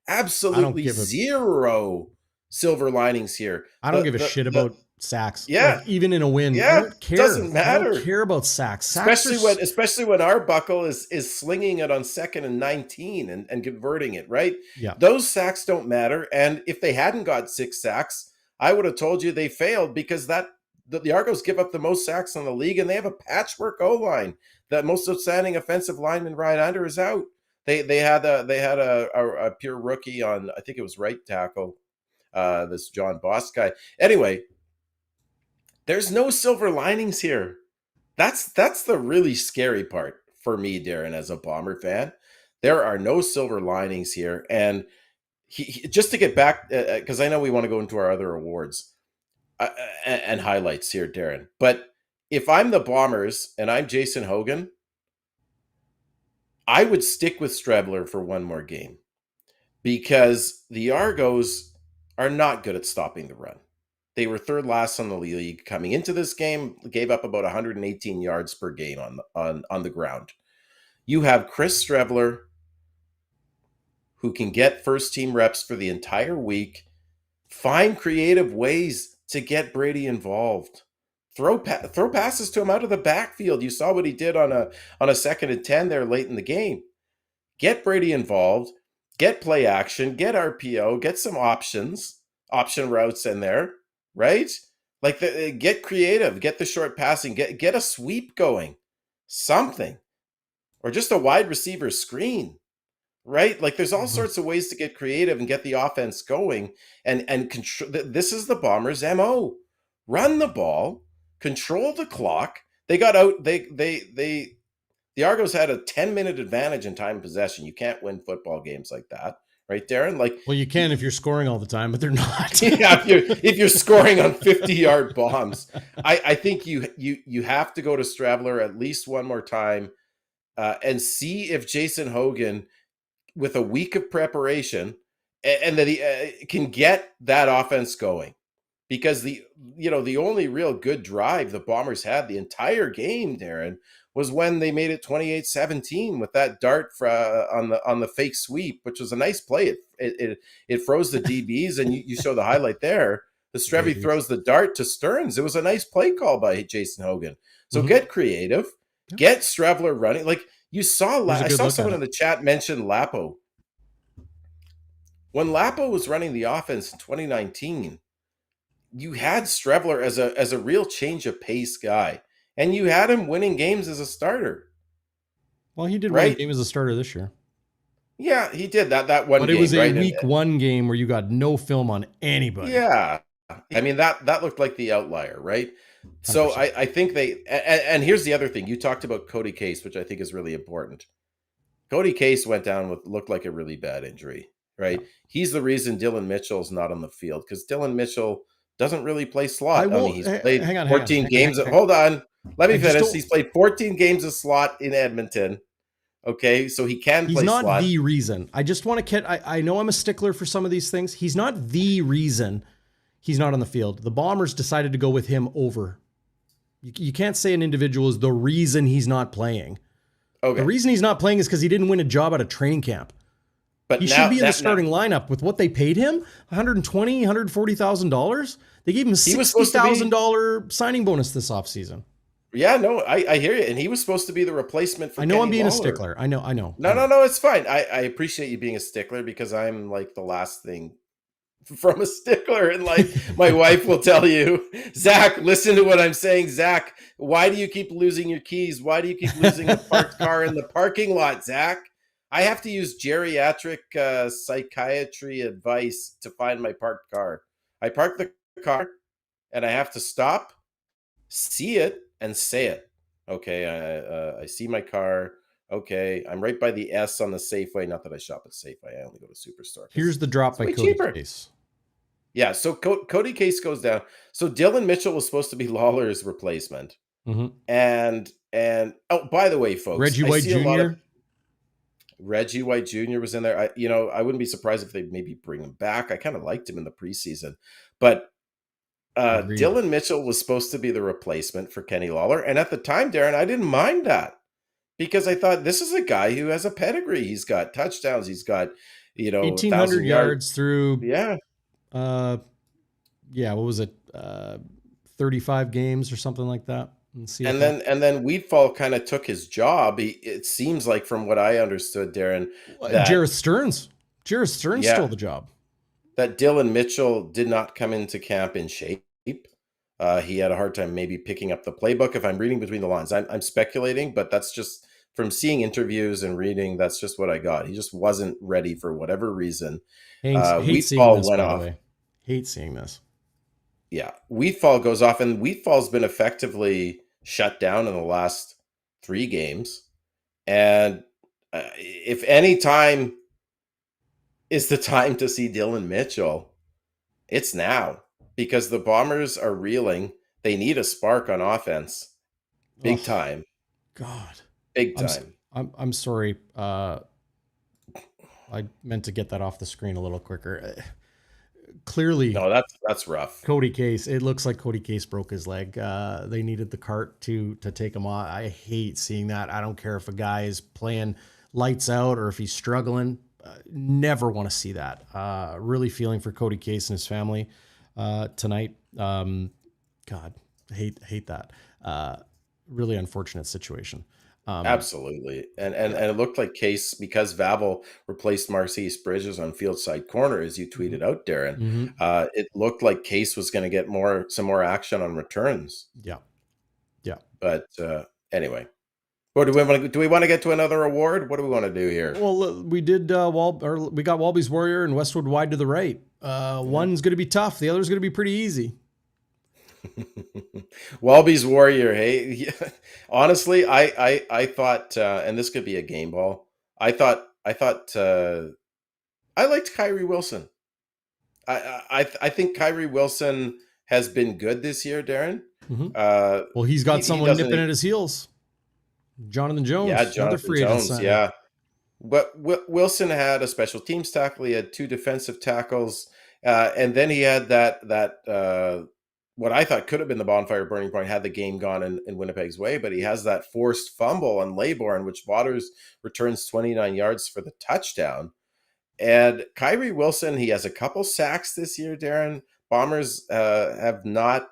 absolutely zero silver linings here. I don't give a shit about sacks. Yeah. Like, even in a win, yeah, I don't care. Doesn't matter. I don't care about sacks. Especially when Arbuckle is slinging it on 2nd and 19 and converting it, right? Yeah. Those sacks don't matter. And if they hadn't got 6 sacks, I would have told you they failed because the Argos give up the most sacks in the league, and they have a patchwork O-line. The most outstanding offensive lineman right under is out. They had a pure rookie on, I think it was right tackle, this John Boss guy. Anyway, there's no silver linings here. That's the really scary part for me, Darren, as a Bomber fan. There are no silver linings here. And he just to get back, because I know we want to go into our other awards and highlights here, Darren. But if I'm the Bombers and I'm Jason Hogan, I would stick with Streveler for one more game because the Argos are not good at stopping the run. They were 3rd last on the league coming into this game, gave up about 118 yards per game on the ground. You have Chris Streveler, who can get first-team reps for the entire week, find creative ways to get Brady involved. Throw passes to him out of the backfield. You saw what he did on a 2nd and 10 there late in the game. Get Brady involved, get play action, get RPO, get some option routes in there, right? Like get creative, get the short passing, get a sweep going, something, or just a wide receiver screen, right? Like there's all sorts of ways to get creative and get the offense going and control. This is the Bombers' MO: run the ball, control the clock. They got out. The Argos had a 10-minute advantage in time possession. You can't win football games like that, right, Darren? Like, well, you can if you're scoring all the time, but they're not. Yeah, if you're scoring on 50-yard bombs, I think you have to go to Streveler at least one more time and see if Jason Hogan, with a week of preparation, and that he can get that offense going. Because the only real good drive the Bombers had the entire game, Darren, was when they made it 28-17 with that dart on the fake sweep, which was a nice play. It froze the DBs, and you show the highlight there. The Strevy throws the dart to Stearns. It was a nice play call by Jason Hogan. So get creative, get Streveler running. Like you saw, I saw someone in the chat mention Lapo. When Lapo was running the offense in 2019, you had Streveler as a real change of pace guy, and you had him winning games as a starter. Well, he did win a game as a starter this year. Yeah, he did that one game. But it was a week 1 game where you got no film on anybody. Yeah. I mean, that looked like the outlier, right? 100%. So I think and here's the other thing. You talked about Kody Case, which I think is really important. Kody Case went down looked like a really bad injury, right? Yeah. He's the reason Dylan Mitchell's not on the field, because Dylan Mitchell doesn't really play slot. I mean, he's played 14 games. Hold on. Let me finish. He's played 14 games of slot in Edmonton. Okay, so he can play slot. He's not the reason. I just want to I know I'm a stickler for some of these things. He's not the reason he's not on the field. The Bombers decided to go with him over. You can't say an individual is the reason he's not playing. Okay. The reason he's not playing is because he didn't win a job at a training camp. But he should be in the starting lineup with what they paid him, $120,000, $140,000. They gave him $60,000 signing bonus this offseason. Yeah, no, I hear you. And he was supposed to be the replacement for I know Kenny I'm being Lawler. A stickler. I know. No, it's fine. I appreciate you being a stickler, because I'm like the last thing from a stickler in life. My wife will tell you, Zach, listen to what I'm saying. Zach, why do you keep losing your keys? Why do you keep losing the parked car in the parking lot, Zach? I have to use geriatric psychiatry advice to find my parked car. I park the car and I have to stop, see it, and say it. Okay, I see my car. Okay, I'm right by the S on the Safeway. Not that I shop at Safeway. I only go to Superstore. Here's the drop It's by way Kody cheaper. Case. Yeah, so Cody Case goes down. So Dylan Mitchell was supposed to be Lawler's replacement. Mm-hmm. And oh, by the way, folks, Reggie I White see a lot of Jr. Reggie White Jr. was in there. I wouldn't be surprised if they maybe bring him back. I kind of liked him in the preseason, but Agreed. Dylan Mitchell was supposed to be the replacement for Kenny Lawler, and at the time, Darren, I didn't mind that because I thought this is a guy who has a pedigree. He's got touchdowns. He's got 1,800 1,000 yards. yards through, Yeah, what was it? 35 games or something like that in CFL. and then Wheatfall kind of took his job. It seems like, from what I understood, Darren, Jarrett that Stearns stole the job. that Dylan Mitchell did not come into camp in shape. He had a hard time maybe picking up the playbook. If I'm reading between the lines, I'm speculating, but that's just from seeing interviews and reading. That's just what I got. He just wasn't ready for whatever reason. Hate seeing Wheatfall this, went by the off. way. Hate seeing this. Yeah, Wheatfall goes off, and Wheatfall's been effectively shut down in the last 3 games. And if any time is the time to see Dylan Mitchell, it's now, because the Bombers are reeling. They need a spark on offense, big time, God, big time. I'm sorry. I meant to get that off the screen a little quicker. Clearly, No, that's rough. Kody Case. It looks like Kody Case broke his leg. They needed the cart to take him off. I hate seeing that. I don't care if a guy is playing lights out or if he's struggling. Never want to see that. Really feeling for Kody Case and his family tonight. God, hate that. Really unfortunate situation. Absolutely. And it looked like Case, because Vaval replaced Marcus Bridges on field side corner, as you tweeted out, Darren. Mm-hmm. It looked like Case was going to get some more action on returns. Yeah. But anyway, what do we want to get to another award? What do we want to do here? Well, we did we got WALBY'S Warrior and Westwood Wide to the right. One's going to be tough. The other's going to be pretty easy. WALBY'S Warrior. Hey, honestly, I thought, and this could be a game ball. I thought I liked Kyrie Wilson. I think Kyrie Wilson has been good this year, Darren. Mm-hmm. Well, he's got someone nipping at his heels. Jonathan Jones. Yeah, another Jonathan free agent Jones. signing. Yeah. But Wilson had a special teams tackle. He had 2 defensive tackles. And then he had that what I thought could have been the bonfire burning point had the game gone in Winnipeg's way, but he has that forced fumble on Laybourne, which Vaughters returns 29 yards for the touchdown. And Kyrie Wilson, he has a couple sacks this year, Darren. Bombers have not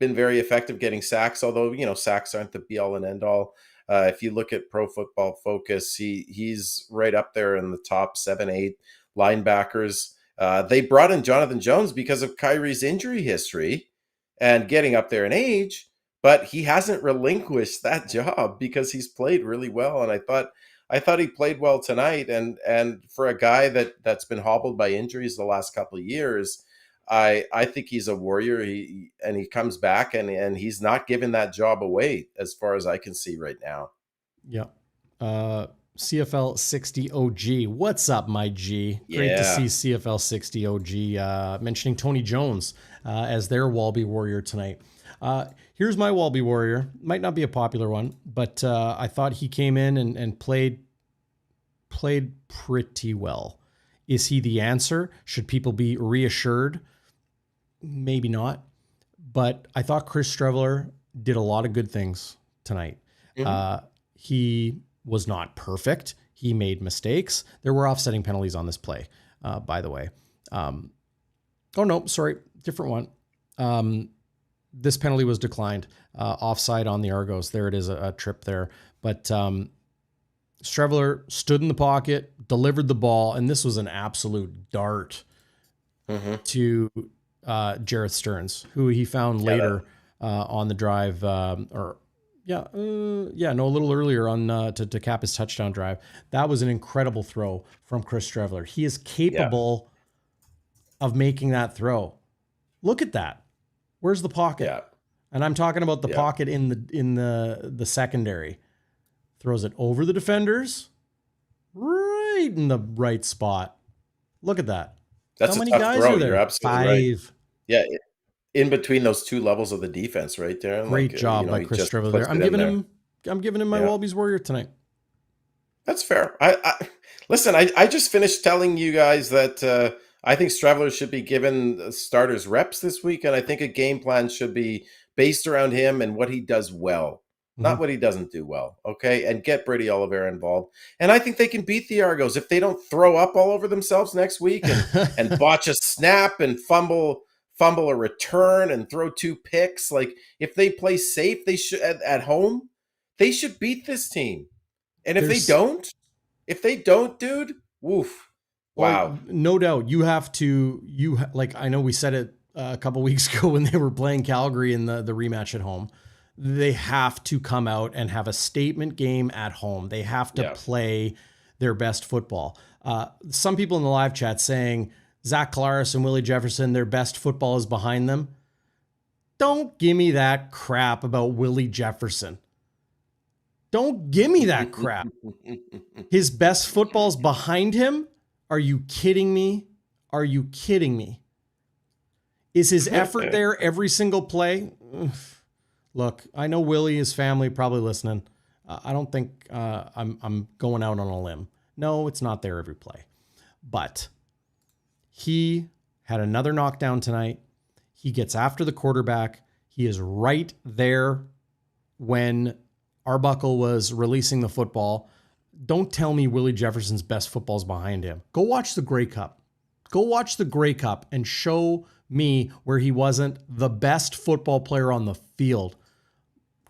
been very effective getting sacks, although, sacks aren't the be-all and end-all. If you look at Pro Football Focus, he's right up there in the top 7-8 linebackers. They brought in Jonathan Jones because of Kyrie's injury history and getting up there in age, but he hasn't relinquished that job because he's played really well. And I thought he played well tonight. And for a guy that's been hobbled by injuries the last couple of years, I think he's a warrior. He comes back and he's not giving that job away as far as I can see right now. Yeah. CFL 60 OG. What's up, my G? Great to see CFL 60 OG mentioning Tony Jones as their WALBY Warrior tonight. Here's my WALBY Warrior. Might not be a popular one, but I thought he came in and played pretty well. Is he the answer? Should people be reassured? Maybe not. But I thought Chris Streveler did a lot of good things tonight. Mm-hmm. He was not perfect. He made mistakes. There were offsetting penalties on this play, by the way. Oh, no, sorry. Different one. This penalty was declined. Offside on the Argos. There it is, a trip there. But Streveler stood in the pocket, delivered the ball, and this was an absolute dart to Jarrett Stearns, who he found later on the drive, a little earlier on to cap his touchdown drive. That was an incredible throw from Chris Streveler. He is capable of making that throw. Look at that. Where's the pocket? Yeah. And I'm talking about the pocket in the secondary. throws it over the defenders, right in the right spot. Look at that. That's How a many tough guys throw. are You're there? absolutely right. 5. Yeah, in between those two levels of the defense, right there. Great job by he Chris just Streveler puts there. it in there. I'm giving him my Yeah. WALBY'S Warrior tonight. That's fair. Listen. I just finished telling you guys that I think Streveler should be given starters reps this week, and I think a game plan should be based around him and what he does well, not what he doesn't do well. Okay, and get Brady Oliveira involved, and I think they can beat the Argos if they don't throw up all over themselves next week and botch a snap and fumble a return and throw 2 picks. Like if they play safe, they should at home. They should beat this team. And if they don't, dude, woof. Wow. Well, no doubt you have to, I know we said it a couple weeks ago when they were playing Calgary in the rematch at home. They have to come out and have a statement game at home. They have to play their best football. Some people in the live chat saying Zach Collaros and Willie Jefferson, their best football is behind them. Don't give me that crap about Willie Jefferson. Don't give me that crap. His best football's behind him? Are you kidding me? Are you kidding me? Is his effort there every single play? Look, I know Willie, his family probably listening. I don't think I'm going out on a limb. No, it's not there every play. But he had another knockdown tonight. He gets after the quarterback. He is right there when Arbuckle was releasing the football. Don't tell me Willie Jefferson's best football is behind him. Go watch the Grey Cup. Go watch the Grey Cup and show me where he wasn't the best football player on the field.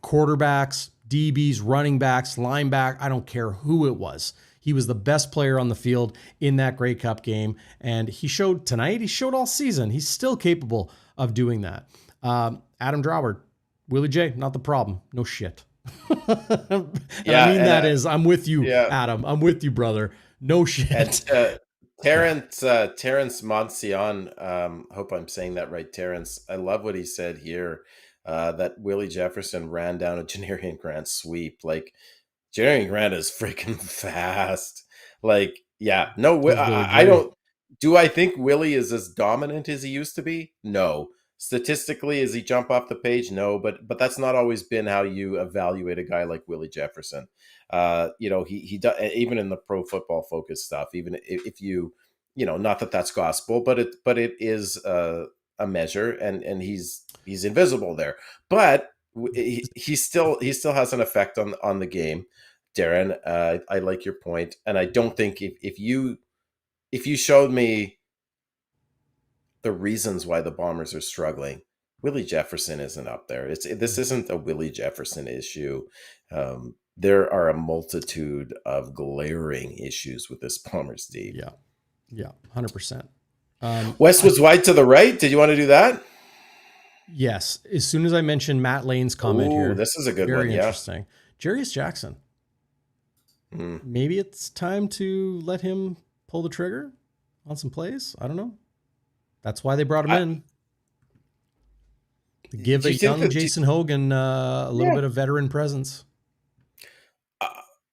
Quarterbacks, DBs, running backs, linebacker, I don't care who it was. He was the best player on the field in that Grey Cup game. And he showed tonight, he showed all season. He's still capable of doing that. Adam Draward, Willie J, not the problem. No shit. I'm with you, Adam. I'm with you, brother. No shit. And, Terrence Monsian, hope I'm saying that right, Terrence. I love what he said here, that Willie Jefferson ran down a Janarian Grant sweep. Like, Janarian Grant is freaking fast. Like, yeah, no, I don't. Do I think Willie is as dominant as he used to be? No. Statistically, does he jump off the page? No, but that's not always been how you evaluate a guy like Willie Jefferson. He does, even in the Pro Football Focus stuff. Even if you, not that that's gospel, but it is a measure, and he's invisible there. But he still has an effect on the game, Darrin. I like your point, and I don't think if you showed me the reasons why the Bombers are struggling, Willie Jefferson isn't up there. This isn't a Willie Jefferson issue. There are a multitude of glaring issues with this Bombers D. Yeah, 100%. Westwood's wide to the right. Did you want to do that? Yes. As soon as I mentioned Matt Lane's comment here, this is a good one. Very interesting. Jarius Jackson. Maybe it's time to let him pull the trigger on some plays. I don't know. That's why they brought him in. To give a young Jason Hogan a little bit of veteran presence.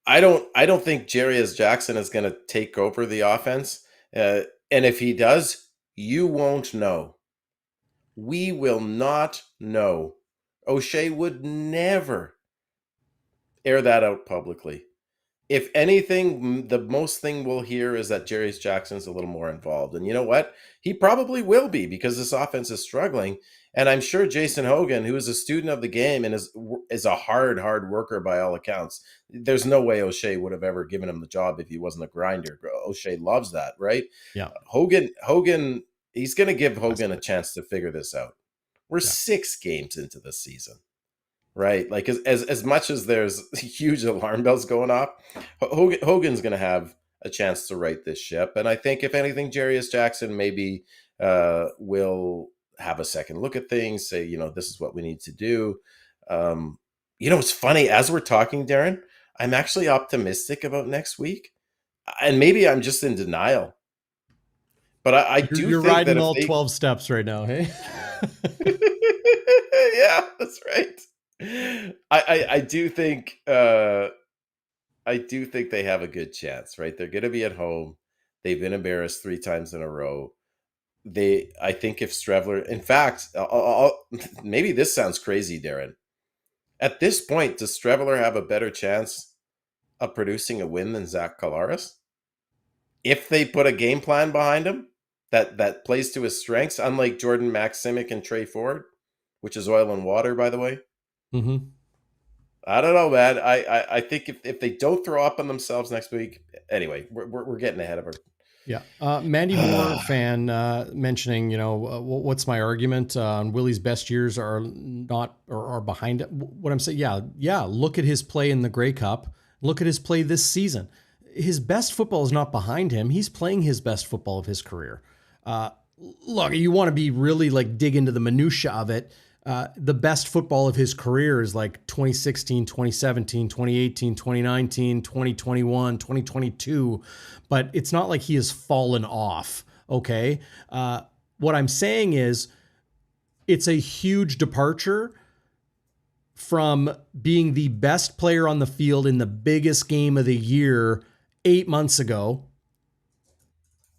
I don't think Jarius Jackson is going to take over the offense. And if he does, you won't know. We will not know. 𝘎𝙤𝙧𝙧𝙯 would never air that out publicly. If anything, the most thing we'll hear is that Jarius Jackson's a little more involved. And you know what? He probably will be, because this offense is struggling. And I'm sure Jason Hogan, who is a student of the game and is a hard worker by all accounts, there's no way 𝘎𝙬 would have ever given him the job if he wasn't a grinder. 𝘎𝙬 loves that, right? Yeah. Hogan, he's going to give Hogan a chance to figure this out. We're 6 games into the season. Right, like as much as there's huge alarm bells going off, Hogan's going to have a chance to right this ship, and I think if anything, Jarius Jackson maybe will have a second look at things. Say, this is what we need to do. It's funny, as we're talking, Darrin, I'm actually optimistic about next week, and maybe I'm just in denial. But I do. You're think riding that all 12 steps right now, hey? Yeah, that's right. I do think I do think they have a good chance, right? They're going to be at home. They've been embarrassed 3 times in a row. I think if Streveler, in fact, maybe this sounds crazy, Darren. At this point, does Streveler have a better chance of producing a win than Zach Collaros? If they put a game plan behind him that plays to his strengths, unlike Jordan Maximic and Trey Ford, which is oil and water, by the way. Mm-hmm. I don't know, man. I think if they don't throw up on themselves next week, anyway, we're getting ahead of her. Yeah. Mandy Moore fan mentioning, what's my argument on Willie's best years are not or are behind it. What I'm saying, yeah. Look at his play in the Grey Cup. Look at his play this season. His best football is not behind him. He's playing his best football of his career. Look, you want to be really like dig into the minutia of it. The best football of his career is like 2016, 2017, 2018, 2019, 2021, 2022. But it's not like he has fallen off. Okay. What I'm saying is it's a huge departure from being the best player on the field in the biggest game of the year 8 months ago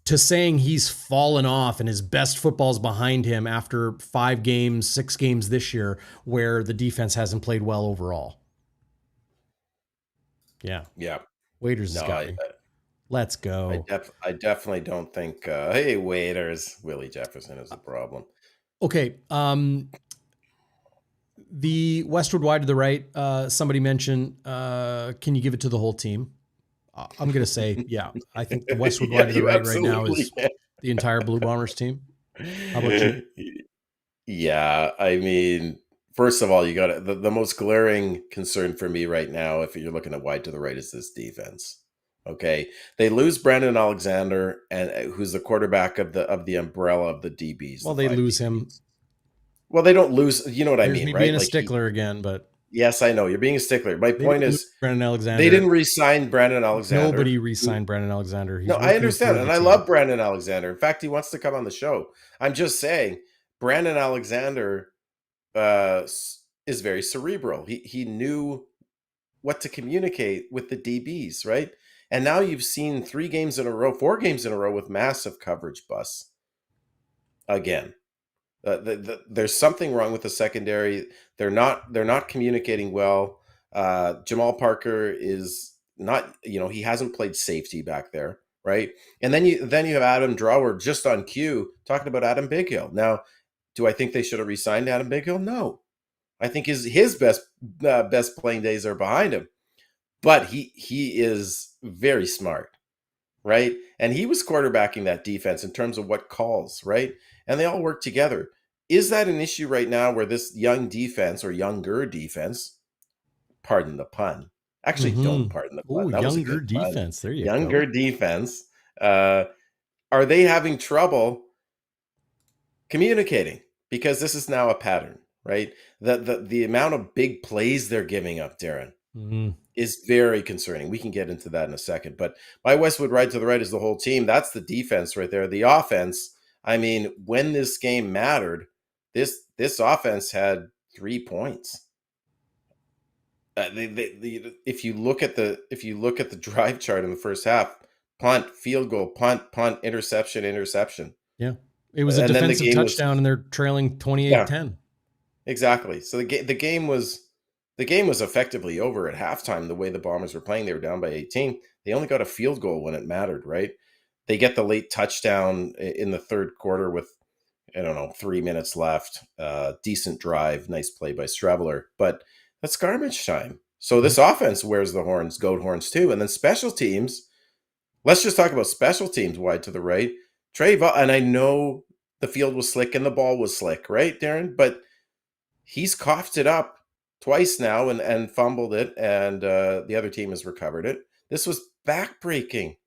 to saying he's fallen off and his best football's behind him after 5 games, 6 games this year where the defense hasn't played well overall. Yeah. Yeah. Waiters has got me. Let's go. I definitely don't think, hey, Waiters, Willie Jefferson is the problem. Okay. The Westwood wide to the right, somebody mentioned, can you give it to the whole team? I'm going to say, yeah, I think the Westwood wide to the right now is the entire Blue Bombers team. How about you? Yeah, I mean, first of all, you got the most glaring concern for me right now, if you're looking at wide to the right, is this defense. Okay, they lose Brandon Alexander, and who's the quarterback of the umbrella of the DBs. Well, they lose him. Well, they don't lose. You know what I mean, right? Being a stickler again, but yes, I know you're being a stickler. My point is, Brandon Alexander. They didn't re-sign Brandon Alexander. Nobody re-signed Brandon Alexander. No, I understand, and I love Brandon Alexander. In fact, he wants to come on the show. I'm just saying, Brandon Alexander is very cerebral. He knew what to communicate with the DBs, right? And now you've seen 4 games in a row with massive coverage busts. Again, there's something wrong with the secondary. They're not communicating well. Jamal Parker is not, he hasn't played safety back there, right? And then you have Adam Drawer just on cue talking about Adam Bighill. Now, do I think they should have re-signed Adam Bighill? No, I think his best playing days are behind him. But he is very smart, right? And he was quarterbacking that defense in terms of what calls, right? And they all work together. Is that an issue right now where this young defense or younger defense, pardon the pun, actually don't pardon the pun. That younger defense. There you go. Younger defense. Are they having trouble communicating? Because this is now a pattern, right? The amount of big plays they're giving up, Darren, is very concerning. We can get into that in a second. But my Westwood right to the right is the whole team. That's the defense right there. The offense, I mean, when this game mattered, this offense had 3 points. If you look at the drive chart in the first half, punt, field goal, punt, interception. Yeah, it was a defensive touchdown, and they're trailing 28-10. Yeah, exactly. So the game was effectively over at halftime. The way the Bombers were playing, they were down by 18. They only got a field goal when it mattered, right? They get the late touchdown in the third quarter with, 3 minutes left. Decent drive, nice play by Streveler, but that's garbage time. So this offense wears the horns, goat horns too. And then special teams, let's just talk about special teams wide to the right. And I know the field was slick and the ball was slick, right, Darren? But he's coughed it up twice now and fumbled it, and the other team has recovered it. This was backbreaking.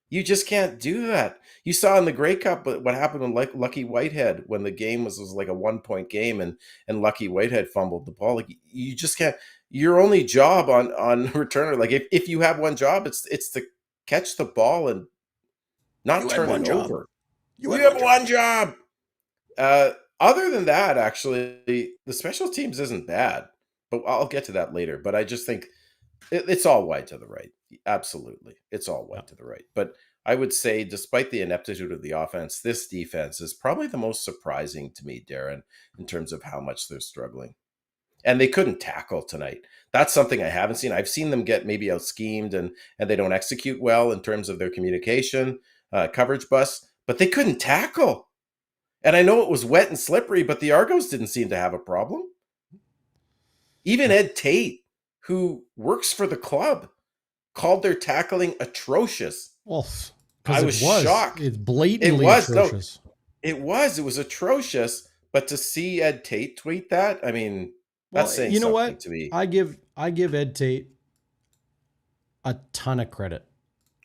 You just can't do that. You saw in the Grey Cup what happened with Lucky Whitehead when the game was like a 1-point game and Lucky Whitehead fumbled the ball. Like, you just can't. Your only job on returner, like if you have one job, it's to catch the ball and not turn it over. You have one job. Other than that, actually, the special teams isn't bad, but I'll get to that later. But I just think It's all wide to the right. Absolutely. It's all Yeah. wide to the right. But I would say, despite the ineptitude of the offense, this defense is probably the most surprising to me, Darren, in terms of how much they're struggling. And they couldn't tackle tonight. That's something I haven't seen. I've seen them get maybe out schemed and they don't execute well in terms of their communication, coverage bus, but they couldn't tackle. And I know it was wet and slippery, but the Argos didn't seem to have a problem. Even Ed Tate, who works for the club, called their tackling atrocious. Well, I was shocked. It's blatantly atrocious. No, it was atrocious. But to see Ed Tate tweet that, I mean, that's saying you know something what? to me. I give Ed Tate a ton of credit.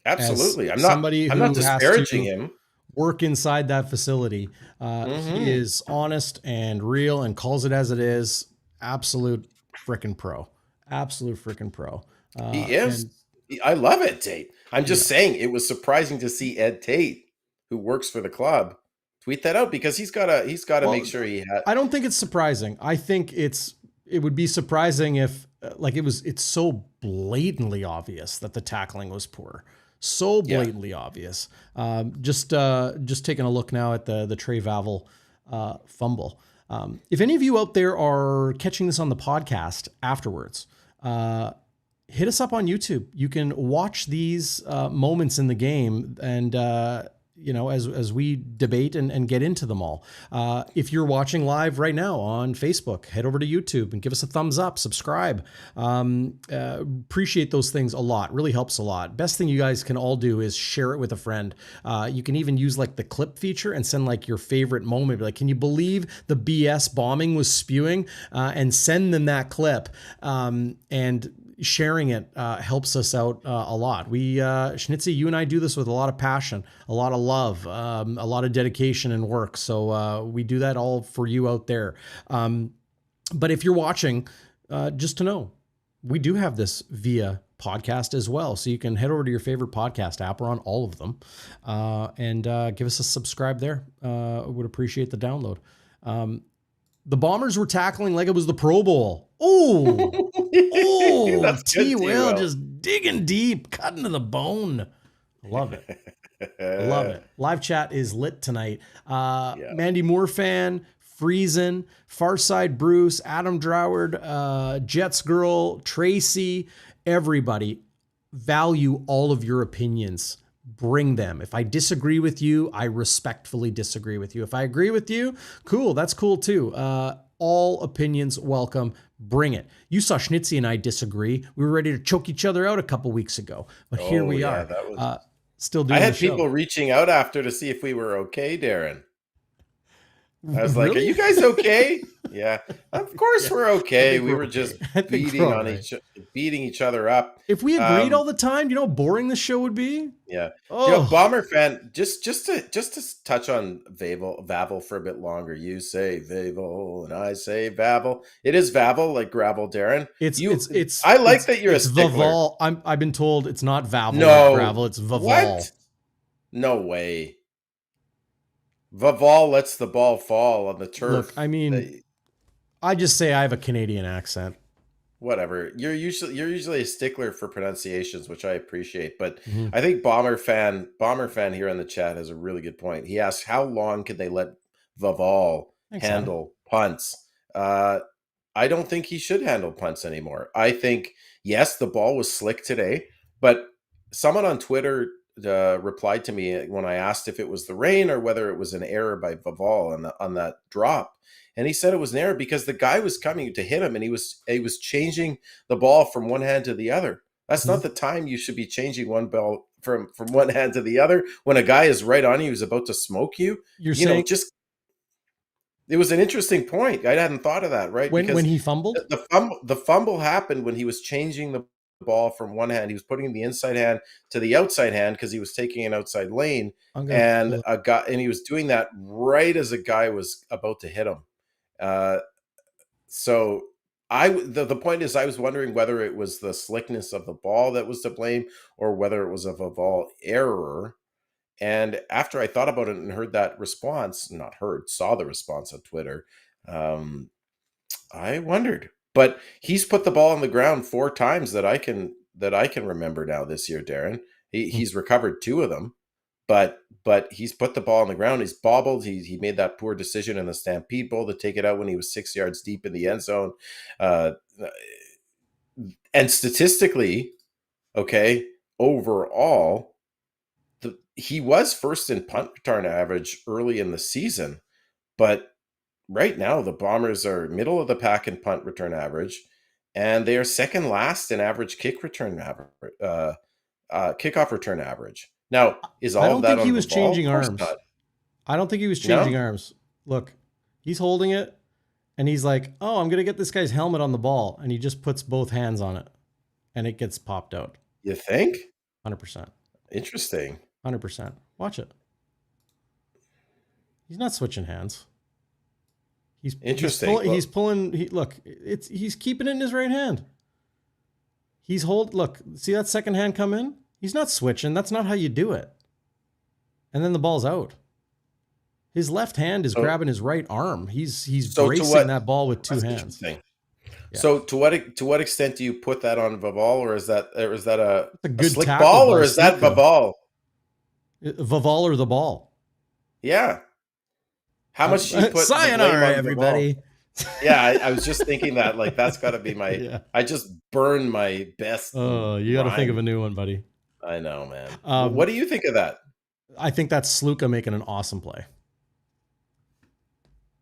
Absolutely. I'm not disparaging him. Work inside that facility. He is honest and real and calls it as it is. Absolute freaking pro. Absolute freaking pro. He is. I love Ed Tate. I'm just saying it was surprising to see Ed Tate, who works for the club, tweet that out, because he's got to make sure he has. I don't think it's surprising. I think it would be surprising if it's so blatantly obvious that the tackling was poor. So blatantly obvious. Just taking a look now at the Trey Vaval fumble. If any of you out there are catching this on the podcast afterwards, hit us up on YouTube. You can watch these moments in the game and as we debate and get into them all. If you're watching live right now on Facebook, head over to YouTube and give us a thumbs up, subscribe. Appreciate those things a lot. Really helps a lot. Best thing you guys can all do is share it with a friend. You can even use like the clip feature and send like your favorite moment. Like, can you believe the BS bombing was spewing? And send them that clip. And sharing it helps us out a lot. We, Schnitzy, you and I do this with a lot of passion, a lot of love, a lot of dedication and work. So we do that all for you out there. But if you're watching, just to know, we do have this via podcast as well. So you can head over to your favorite podcast app. We're on all of them. And give us a subscribe there. Would appreciate the download. The Bombers were tackling like it was the Pro Bowl. Oh, T-Will just digging deep, cutting to the bone. Love it. Love it. Live chat is lit tonight. Mandy Moore fan, Friesen, Farside Bruce, Adam Droward, Jets Girl, Tracy, everybody. Value all of your opinions. Bring them. If I disagree with you, I respectfully disagree with you. If I agree with you, cool. That's cool too. All opinions welcome. Bring it. You saw Schnitzy and I disagree. We were ready to choke each other out a couple weeks ago, but here we are. That was, still doing. I had people reaching out after to see if we were okay, Darren. I was like, "Are you guys okay?" Yeah, of course we're okay. We were just beating each other up. If we agreed all the time, you know how boring the show would be. Yeah. Bomber fan, just to touch on Vaval for a bit longer. You say Vaval and I say Vaval. It is Vaval, like gravel, Darren. I like that you're a stickler. Vaval. I've been told it's not Vaval. No, gravel. It's Vaval. What? No way. Vaval lets the ball fall on the turf. Look, I mean, I just say I have a Canadian accent. Whatever. You're usually a stickler for pronunciations, which I appreciate. But I think Bomber fan here in the chat has a really good point. He asks, how long can they let Vaval handle punts? I don't think he should handle punts anymore. I think, yes, the ball was slick today, but someone on Twitter replied to me when I asked if it was the rain or whether it was an error by Vaval on that drop. And he said it was an error because the guy was coming to hit him and he was changing the ball from one hand to the other. That's not the time you should be changing one ball from one hand to the other when a guy is right on you who's about to smoke you. It was an interesting point. I hadn't thought of that, right? When he fumbled? The fumble happened when he was changing the ball from one hand. He was putting the inside hand to the outside hand because he was taking an outside lane, and he was doing that right as a guy was about to hit him. So the point is, I was wondering whether it was the slickness of the ball that was to blame or whether it was a Vaval error. And after I thought about it and heard that response, saw the response on Twitter, I wondered, But he's put the ball on the ground 4 times that I can remember now this year, Darren. He's recovered 2 of them, but he's put the ball on the ground. He's bobbled. He made that poor decision in the Stampede Bowl to take it out when he was 6 yards deep in the end zone. And statistically, okay, overall, he was first in punt return average early in the season, but right now the Bombers are middle of the pack in punt return average, and they are second last in average kickoff return average. Now, is all of that on the ball? I don't think he was changing arms. I don't think he was changing arms. Look, he's holding it, and he's like, "Oh, I'm gonna get this guy's helmet on the ball," and he just puts both hands on it, and it gets popped out. You think? 100%. Interesting. 100%. Watch it. He's not switching hands. He's interesting. He's pulling. Look, he's keeping it in his right hand. Look, see that second hand come in? He's not switching. That's not how you do it. And then the ball's out. His left hand is grabbing his right arm. He's bracing that ball with 2 hands. Yeah. So to what extent do you put that on Vaval, or is that a good slick ball, or is that Vaval? Vaval or the ball? Yeah. How much do you put? Sayonara, everybody. Yeah, I was just thinking that. Like, that's got to be my. Yeah. I just burned my best. Oh, you got to think of a new one, buddy. I know, man. What do you think of that? I think that's 𝘎𝙤𝙤𝙧𝙚 making an awesome play.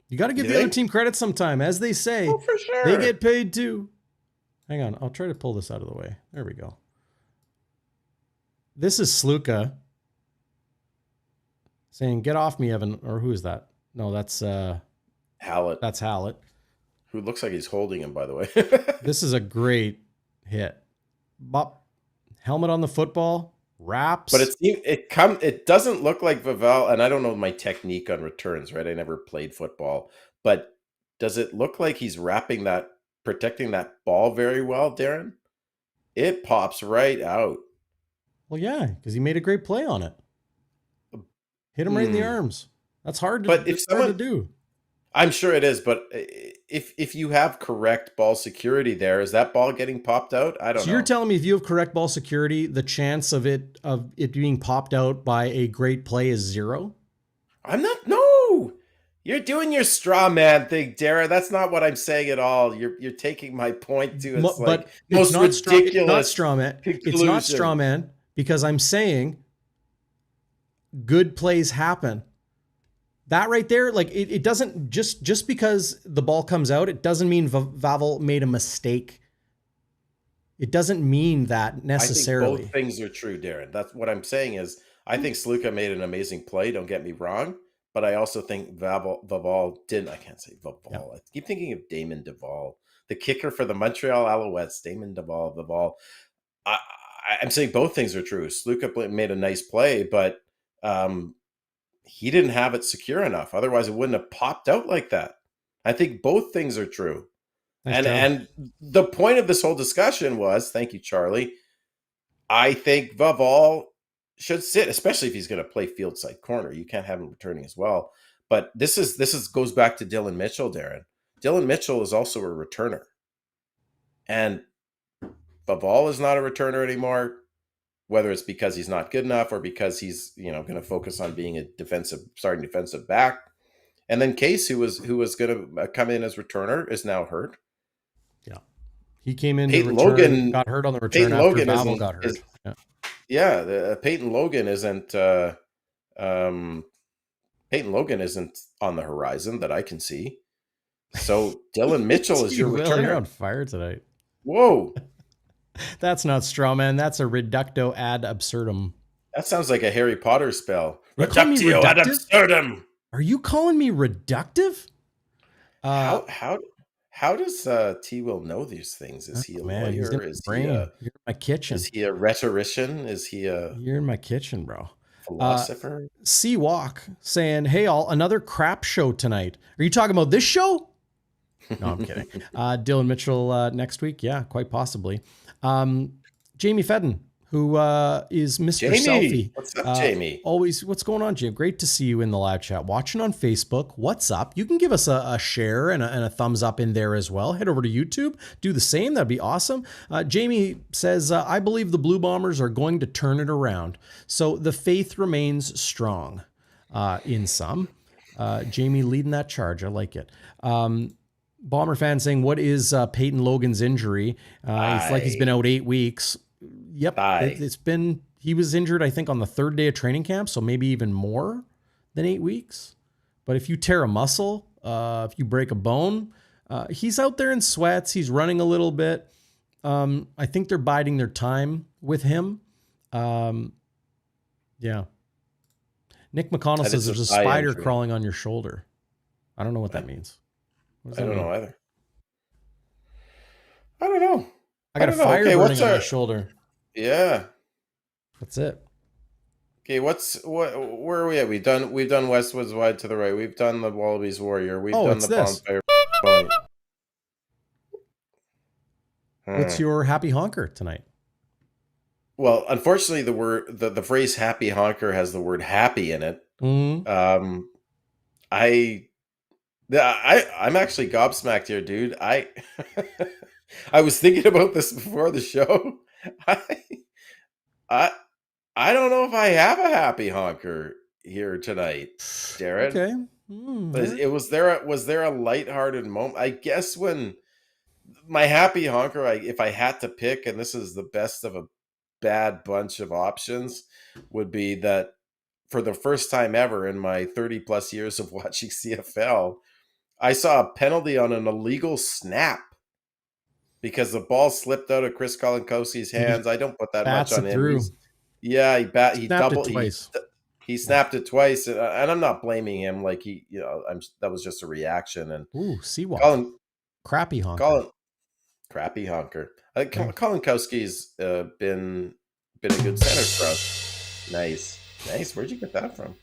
You got to give the other team credit sometime. As they say, for sure. They get paid too. Hang on. I'll try to pull this out of the way. There we go. This is 𝘎𝙤𝙤𝙧𝙚 saying, "Get off me, Evan." Or who is that? No, that's 𝘎𝙤𝙤𝙧. That's 𝘎𝙤𝙧. Who looks like he's holding him, by the way. This is a great hit. Bop. Helmet on the football. Wraps. But it doesn't look like Vaval, and I don't know my technique on returns, right? I never played football, but does it look like he's protecting that ball very well, Darren? It pops right out. Well, yeah, because he made a great play on it. Hit him right in the arms. That's hard to do. I'm sure it is, but if you have correct ball security there, is that ball getting popped out? I don't know. So you're telling me if you have correct ball security, the chance of it being popped out by a great play is 0? No. You're doing your straw man thing, Darren. That's not what I'm saying at all. You're taking my point to it's like most ridiculous. It's not straw man. It's not straw man because I'm saying good plays happen. That right there, like it doesn't just because the ball comes out, it doesn't mean Vaval made a mistake. It doesn't mean that necessarily. I think both things are true, Darren. That's what I'm saying is I think 𝘎𝙤𝙧𝙧𝙧 made an amazing play. Don't get me wrong, but I also think Vaval didn't. I can't say Vaval. Yeah. I keep thinking of Damon Duval, the kicker for the Montreal Alouettes. Damon Vaval. I'm saying both things are true. 𝘎𝙤𝙧𝙧 made a nice play, but he didn't have it secure enough. Otherwise, it wouldn't have popped out like that. I think both things are true. And the point of this whole discussion was, thank you, Charlie, I think Vaval should sit, especially if he's going to play field side corner. You can't have him returning as well. But this goes back to Dillon Mitchell, Darren. Dillon Mitchell is also a returner. And Vaval is not a returner anymore. Whether it's because he's not good enough or because he's, going to focus on being a starting defensive back. And then Case, who was going to come in as returner, is now hurt. Yeah. He came in Peyton Logan got hurt on the return after Vaval got hurt. Peyton Logan isn't on the horizon that I can see. So Dillon Mitchell is your returner. You're on fire tonight. Whoa. That's not straw man. That's a reducto ad absurdum. That sounds like a Harry Potter spell. Reductio ad absurdum. Are you calling me reductive? How does T-Will know these things? Is he a lawyer? Is he you're in my kitchen? Is he a rhetorician? Is he You're in my kitchen, bro. Philosopher? C-Walk saying, "Hey all, another crap show tonight." Are you talking about this show? No, I'm kidding. Dillon Mitchell next week. Yeah, quite possibly. Jamie Fedden, who is Mr. Jamie, Selfie. what's up, Jamie? Always, what's going on, Jim? Great to see you in the live chat. Watching on Facebook. What's up? You can give us a share and a thumbs up in there as well. Head over to YouTube. Do the same. That'd be awesome. Jamie says, I believe the Blue Bombers are going to turn it around. So the faith remains strong in some. Jamie leading that charge. I like it. Bomber fan saying, what is Peyton Logan's injury? It's like he's been out 8 weeks. Yep. It's been, he was injured, I think, on the 3rd day of training camp. So maybe even more than 8 weeks. But if you tear a muscle, if you break a bone, he's out there in sweats. He's running a little bit. I think they're biding their time with him. Yeah. Nick McConnell says there's a spider crawling on your shoulder. I don't know what that means. I don't know either. I don't know. I got a fire burning on my shoulder. Yeah. That's it. Okay, where are we at? We've done Westwood's Wide to the Right. We've done the WALBY'S Warrior. We've done the Bonfire Hat. What's your happy honker tonight? Well, unfortunately, the phrase happy honker has the word happy in it. Mm-hmm. I'm actually gobsmacked here, dude. I was thinking about this before the show. I don't know if I have a happy honker here tonight, Darren. Okay. Was there a lighthearted moment? I guess when my happy honker, if I had to pick, and this is the best of a bad bunch of options, would be that for the first time ever in my 30 plus years of watching CFL, I saw a penalty on an illegal snap because the ball slipped out of Chris Kolinkowski's hands. I don't put that much on him. He doubled twice. He snapped it twice, and I'm not blaming him. Like that was just a reaction. And Seawalk. Crappy honker. Crappy honker. Kolinkowski's been a good center for us. Nice. Where'd you get that from?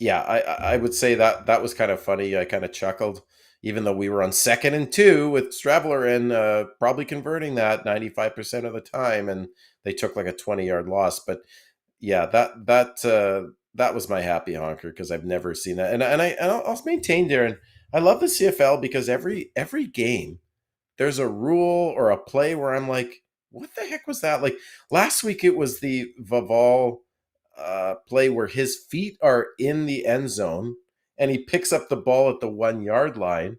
Yeah, I would say that was kind of funny. I kind of chuckled, even though we were on 2nd and 2 with Streveler and probably converting that 95% of the time, and they took like a 20-yard loss. But yeah, that was my happy honker because I've never seen that. And I'll maintain, Darren, I love the CFL because every game there's a rule or a play where I'm like, what the heck was that? Like last week it was the Vaval play where his feet are in the end zone and he picks up the ball at the 1 yard line.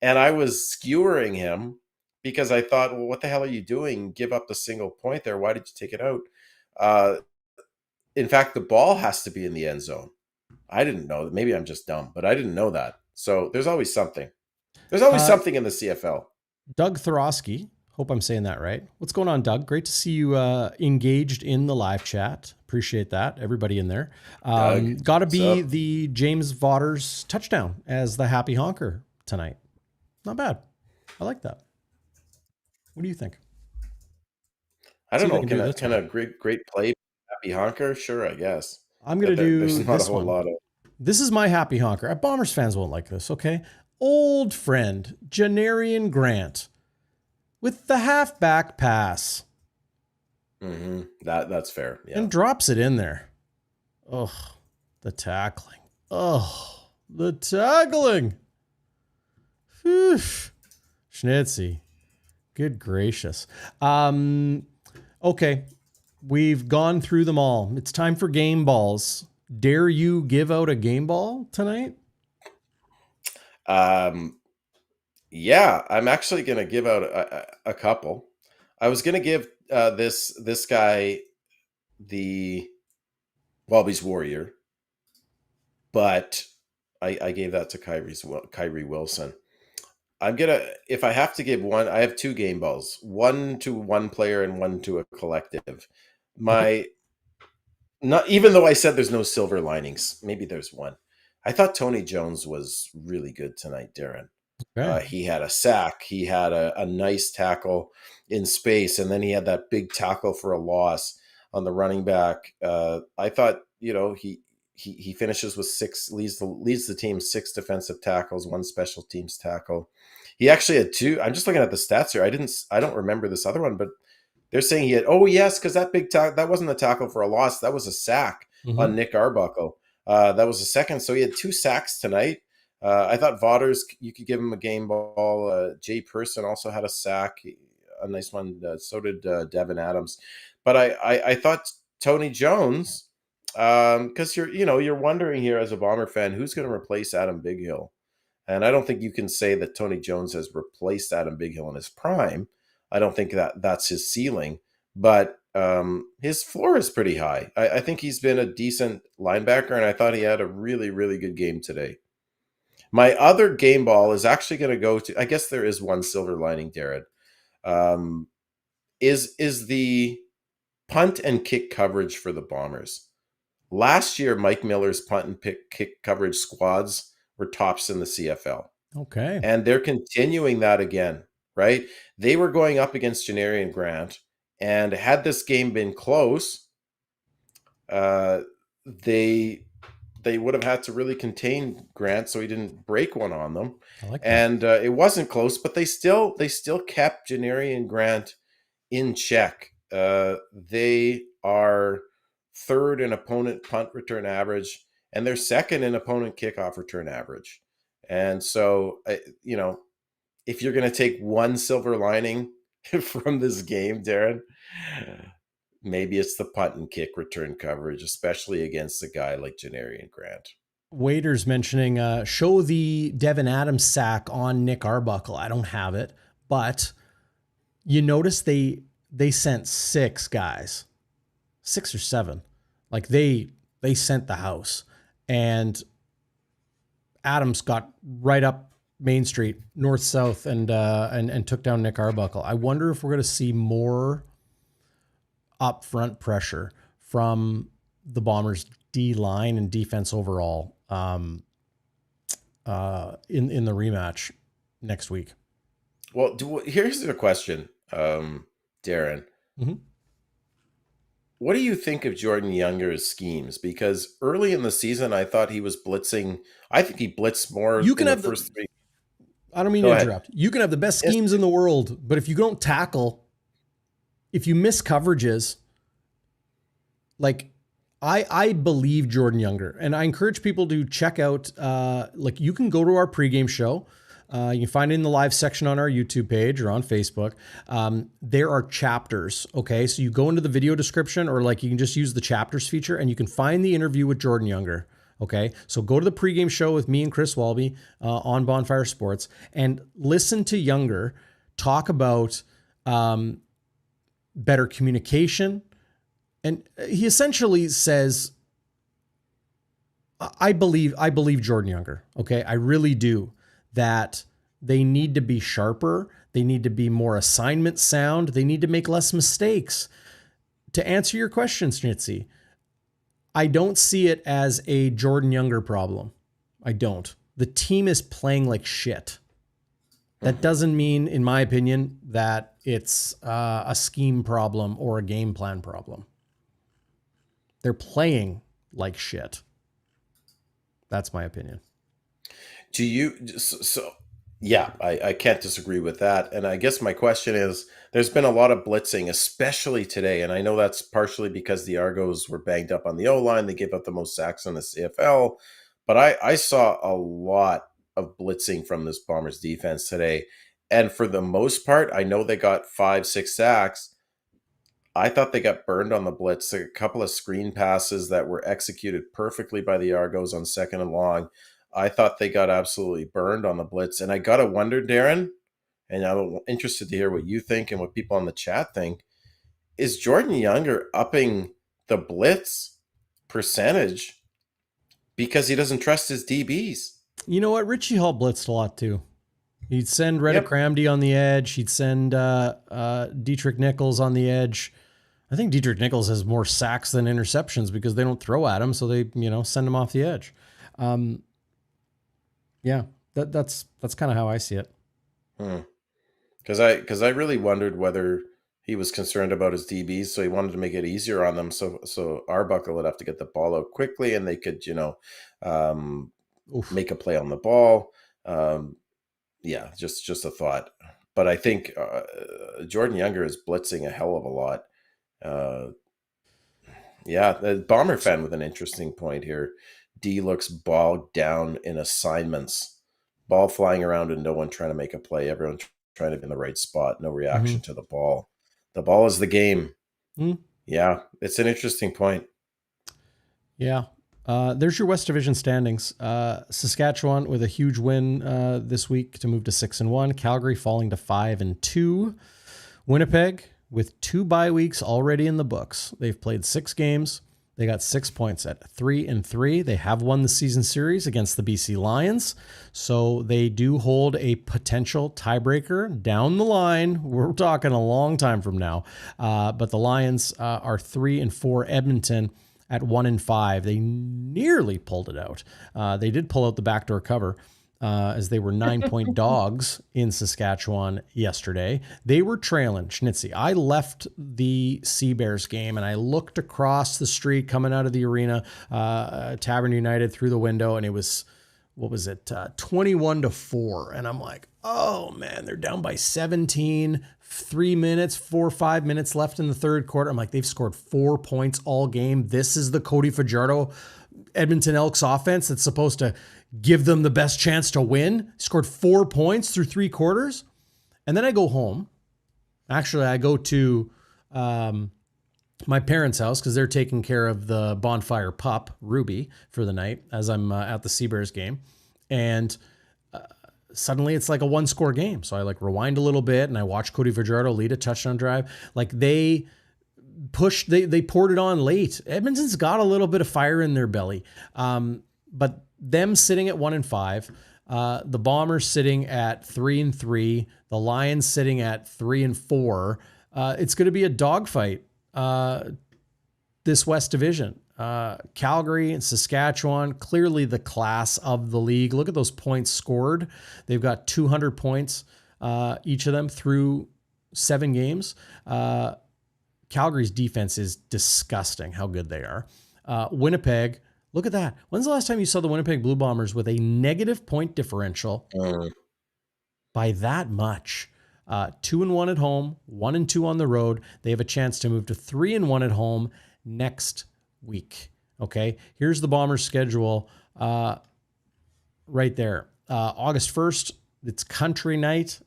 And I was skewering him because I thought, well, what the hell are you doing? Give up the single point there. Why did you take it out? In fact, the ball has to be in the end zone. I didn't know that. Maybe I'm just dumb, but I didn't know that. So there's always something. There's always something in the CFL. Doug Throsky. Hope I'm saying that right. What's going on, Doug? Great to see you engaged in the live chat. Appreciate that. Everybody in there. Got to be the James Vaughters touchdown as the happy honker tonight. Not bad. I like that. What do you think? I don't know. Kind of great play. Happy honker? Sure, I guess. I'm going to do there's not a whole lot of... This is my happy honker. Bombers fans won't like this, okay? Old friend, Janarian Grant, with the halfback pass. Mm-hmm. That's fair. Yeah. And drops it in there. Oh, the tackling. Oh, the tackling. Whew. Schnitzy. Good gracious. Okay. We've gone through them all. It's time for game balls. Dare you give out a game ball tonight? Yeah, I'm actually going to give out a couple. I was going to give this guy the WALBY'S Warrior, but I gave that to Kyrie Wilson. I'm going to, if I have to give one, I have 2 game balls, one to one player and one to a collective. Not even though I said there's no silver linings, maybe there's one. I thought Tony Jones was really good tonight, Darren. Okay. He had a sack. He had a nice tackle in space, and then he had that big tackle for a loss on the running back. I thought, he finishes with 6, leads the team 6 defensive tackles, 1 special teams tackle. He actually had 2. I'm just looking at the stats here. I don't remember this other one, but They're saying he had, oh yes, because that big tackle, that wasn't a tackle for a loss. That was a sack Mm-hmm. on Nick Arbuckle. That was a second. So he had 2 sacks tonight. I thought Vaughters, you could give him a game ball. Jay Person also had a sack, a nice one. So did Devin Adams. But I thought Tony Jones, because you're wondering here as a Bomber fan, who's going to replace Adam Bighill? And I don't think you can say that Tony Jones has replaced Adam Bighill in his prime. I don't think that that's his ceiling, but his floor is pretty high. I think he's been a decent linebacker, and I thought he had a really, really good game today. My other game ball is actually going to go to, I guess there is one silver lining, Darren, is the punt and kick coverage for the Bombers. Last year, Mike Miller's punt and kick coverage squads were tops in the CFL. Okay. And they're continuing that again, right? They were going up against Janarian Grant, and had this game been close, they would have had to really contain Grant so he didn't break one on them. I like that. And it wasn't close, but they still kept Janarian Grant in check. They are third in opponent punt return average, and they're second in opponent kickoff return average. And so, if you're going to take one silver lining from this game, Darren, maybe it's the punt and kick return coverage, especially against a guy like Janarian Grant. Waiters mentioning, show the Devin Adams sack on Nick Arbuckle. I don't have it, but you notice they sent 6 guys, 6 or 7. Like they sent the house, and Adams got right up Main Street, north, south, and took down Nick Arbuckle. I wonder if we're going to see more upfront pressure from the Bombers D line and defense overall in the rematch next week. Well, here's the question, Darren. Mm-hmm. What do you think of Jordan Younger's schemes? Because early in the season, I thought he was blitzing. I think he blitzed more in the first 3. I don't mean to interrupt. You can have the best schemes in the world, but if you don't tackle, if you miss coverages, like I believe Jordan Younger, and I encourage people to check out, you can go to our pregame show. You can find it in the live section on our YouTube page or on Facebook. There are chapters. Okay. So you go into the video description, or you can just use the chapters feature, and you can find the interview with Jordan Younger. Okay. So go to the pregame show with me and Chris Walby on Bonfire Sports, and listen to Younger talk about better communication. And he essentially says, I believe Jordan Younger. Okay. I really do. That they need to be sharper. They need to be more assignment sound. They need to make less mistakes. To answer your question, Schnitzy, I don't see it as a Jordan Younger problem. I don't. The team is playing like shit. That doesn't mean, in my opinion, that it's a scheme problem or a game plan problem. They're playing like shit. That's my opinion. Do you yeah, I can't disagree with that. And I guess my question is, there's been a lot of blitzing, especially today. And I know that's partially because the Argos were banged up on the O-line. They gave up the most sacks in the CFL. But I saw a lot of blitzing from this Bombers defense today. And for the most part, I know they got 5-6 sacks. I thought they got burned on the blitz. A couple of screen passes that were executed perfectly by the Argos on 2nd and long. I thought they got absolutely burned on the blitz. And I got to wonder, Darren, and I'm interested to hear what you think and what people on the chat think, is Jordan Younger upping the blitz percentage because he doesn't trust his DBs? You know what? Richie Hall blitzed a lot too. He'd send Reddick Ramsey on the edge. He'd send Dietrich Nichols on the edge. I think Dietrich Nichols has more sacks than interceptions because they don't throw at him, so they send him off the edge. Yeah, that's kind of how I see it. Because I really wondered whether he was concerned about his DBs, so he wanted to make it easier on them. So Arbuckle would have to get the ball out quickly, and they could make a play on the ball. Yeah, just a thought. but I think Jordan Younger is blitzing a hell of a lot. Yeah, the Bomber fan with an interesting point here. D looks bogged down in assignments. Ball flying around and no one trying to make a play. Everyone trying to be in the right spot. No reaction to the ball. The ball is the game. Yeah, it's an interesting point. Yeah. There's your West Division standings. Saskatchewan with a huge win this week to move to 6-1. Calgary falling to 5-2. Winnipeg with 2 bye weeks already in the books. They've played 6 games. They got 6 points at 3-3. They have won the season series against the BC Lions. So they do hold a potential tiebreaker down the line. We're talking a long time from now. But the Lions are 3-4. Edmonton at 1-5. They nearly pulled it out. They did pull out the backdoor cover as they were 9-point dogs in Saskatchewan yesterday. They were trailing Schnitzy. I left the Sea Bears game and I looked across the street coming out of the arena, Tavern United, through the window, and it was, 21-4. And I'm like, oh man, they're down by 17, 4 or 5 minutes left in the third quarter. I'm like, they've scored 4 points all game. This is the Kody Fajardo Edmonton Elks offense that's supposed to give them the best chance to win. Scored 4 points through 3 quarters. And then I go home. Actually, I go to my parents' house because they're taking care of the Bonfire pup, Ruby, for the night as I'm at the Sea Bears game. And suddenly it's like a 1-score game. So I rewind a little bit and I watch Kody Fajardo lead a touchdown drive. They pushed, they poured it on late. Edmonton's got a little bit of fire in their belly. But them sitting at 1-5, the Bombers sitting at 3-3, the Lions sitting at 3-4. It's going to be a dogfight this West Division. Calgary and Saskatchewan, clearly the class of the league. Look at those points scored. They've got 200 points, each of them, through 7 games. Calgary's defense is disgusting how good they are. Winnipeg, look at that. When's the last time you saw the Winnipeg Blue Bombers with a negative point differential by that much? 2-1 at home, 1-2 on the road. They have a chance to move to 3-1 at home next week. Okay, here's the Bombers' schedule right there. August 1st, it's country night,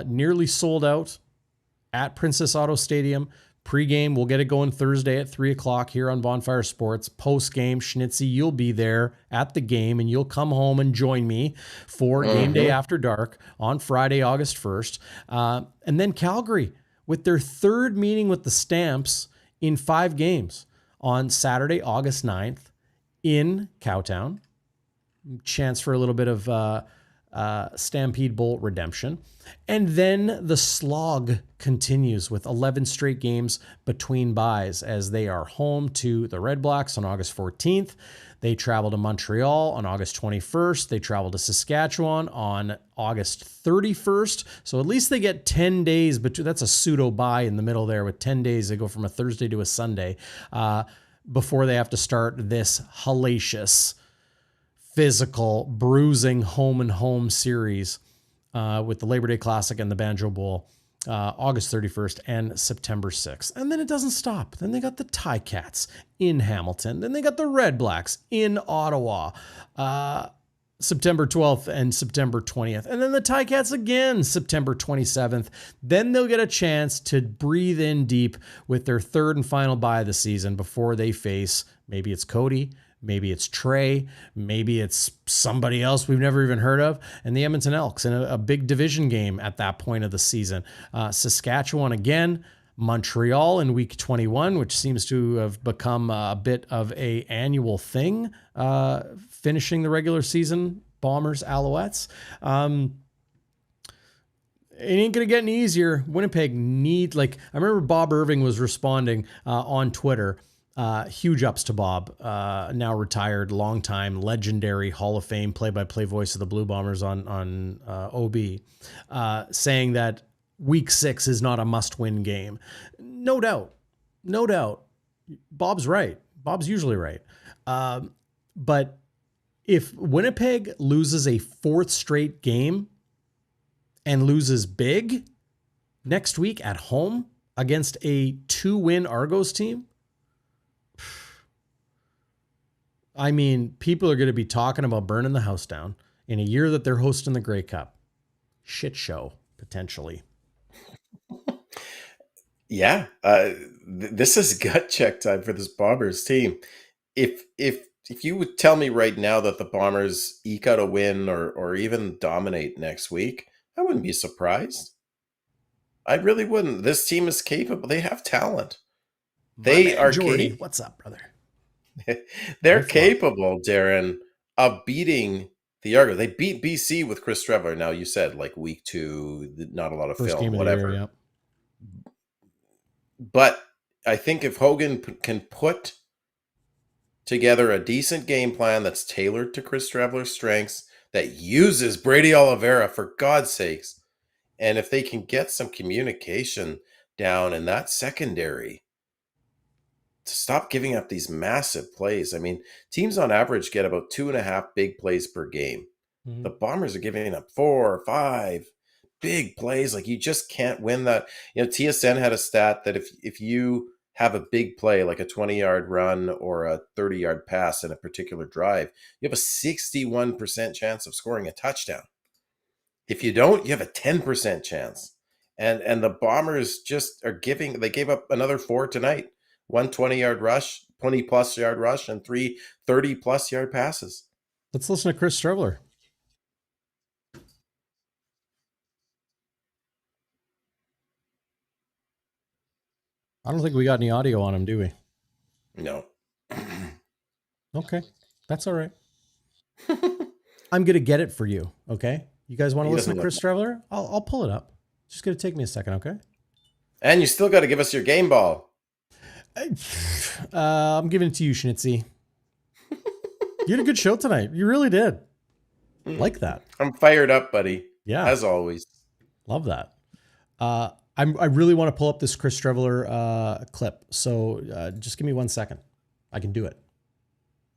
nearly sold out at Princess Auto Stadium. Pregame, we'll get it going Thursday at 3 o'clock here on Bonfire Sports. Postgame, Schnitzy, you'll be there at the game, and you'll come home and join me for Game Day After Dark on Friday, August 1st. And then Calgary with their 3rd meeting with the Stamps in 5 games on Saturday, August 9th in Cowtown. Chance for a little bit of Stampede Bowl redemption. And then the slog continues with 11 straight games between buys as they are home to the Red Blacks on August 14th. They travel to Montreal on August 21st. They travel to Saskatchewan on August 31st. So at least they get 10 days, but that's a pseudo bye in the middle there with 10 days. They go from a Thursday to a Sunday before they have to start this hellacious, physical, bruising home series with the Labor Day Classic and the Banjo Bowl, August 31st and September 6th. And then it doesn't stop. Then they got the Ticats in Hamilton. Then they got the Red Blacks in Ottawa, September 12th and September 20th. And then the Ticats again, September 27th. Then they'll get a chance to breathe in deep with their 3rd and final bye of the season before they face, maybe it's Kody, maybe it's Trey, maybe it's somebody else we've never even heard of, and the Edmonton Elks in a big division game at that point of the season. Saskatchewan again, Montreal in week 21, which seems to have become a bit of a annual thing, finishing the regular season, Bombers, Alouettes. It ain't going to get any easier. Winnipeg I remember Bob Irving was responding on Twitter. Huge ups to Bob, now retired, longtime, legendary Hall of Fame play-by-play voice of the Blue Bombers on OB, saying that Week 6 is not a must-win game. No doubt. Bob's right. Bob's usually right. But if Winnipeg loses a 4th straight game and loses big, next week at home against a 2-win Argos team. I mean, people are going to be talking about burning the house down in a year that they're hosting the Grey Cup. Shit show, potentially. Yeah. This is gut check time for this Bombers team. If you would tell me right now that the Bombers eke out a win or even dominate next week, I wouldn't be surprised. I really wouldn't. This team is capable. They have talent. They are Jordy. What's up, brother? They're capable, Darrin, of beating the Argos. They beat BC with Chris Streveler. Now, you said like week 2, not a lot of First film, game whatever. Of the year, yep. But I think if Hogan can put together a decent game plan that's tailored to Chris Streveler's strengths, that uses Brady Oliveira, for God's sakes, and if they can get some communication down in that secondary to stop giving up these massive plays. I mean, teams on average get about 2.5 big plays per game. Mm-hmm. The Bombers are giving up 4 or 5 big plays. Like, you just can't win that. You know, TSN had a stat that if you have a big play, like a 20-yard run or a 30-yard pass in a particular drive, you have a 61% chance of scoring a touchdown. If you don't, you have a 10% chance. And the Bombers just are they gave up another 4 tonight. 1 20-yard rush, 20-plus yard rush, and 3 30-plus yard passes. Let's listen to Chris Streveler. I don't think we got any audio on him, do we? No. Okay. That's all right. I'm going to get it for you, okay? You guys want to listen to Chris Streveler? I'll pull it up. It's just going to take me a second, okay? And you still got to give us your game ball. I'm giving it to you, Schnitzy. You had a good show tonight. You really did. Like that. I'm fired up, buddy. Yeah. As always. Love that. I really want to pull up this Chris Streveler clip. So just give me 1 second. I can do it.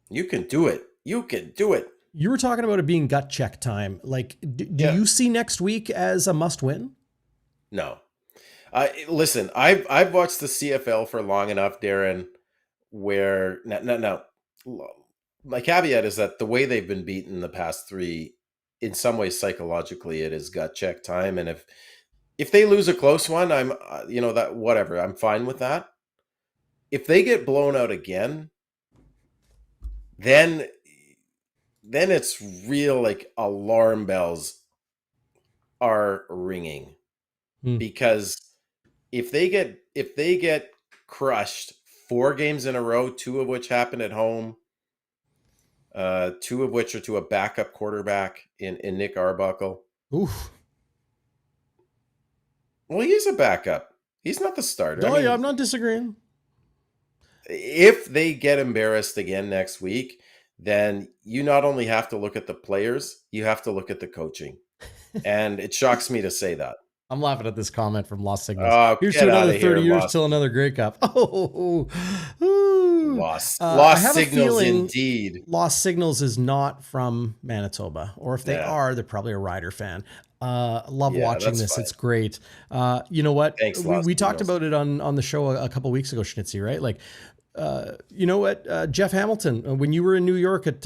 You can do it. You can do it. You were talking about it being gut check time. Like, do you see next week as a must win? No. Listen, I've watched the CFL for long enough, Darrin, where now my caveat is that the way they've been beaten the past 3, in some ways psychologically, it is gut check time. And if they lose a close one, I'm that whatever, I'm fine with that. If they get blown out again, then it's real, like, alarm bells are ringing. Because if they get crushed 4 games in a row, 2 of which happened at home, 2 of which are to a backup quarterback in Nick Arbuckle. Oof. Well, he is a backup. He's not the starter. No, I'm not disagreeing. If they get embarrassed again next week, then you not only have to look at the players, you have to look at the coaching. And it shocks me to say that. I'm laughing at this comment from Lost Signals. Here's to another 30 years till another Grey Cup. Lost Signals indeed. Lost Signals is not from Manitoba, or if they are, they're probably a Rider fan. Love watching this. Fine. It's great. You know what? Thanks, we talked about it on the show a couple weeks ago, Schnitzy, right? Like, you know what? Jeff Hamilton, when you were in New York at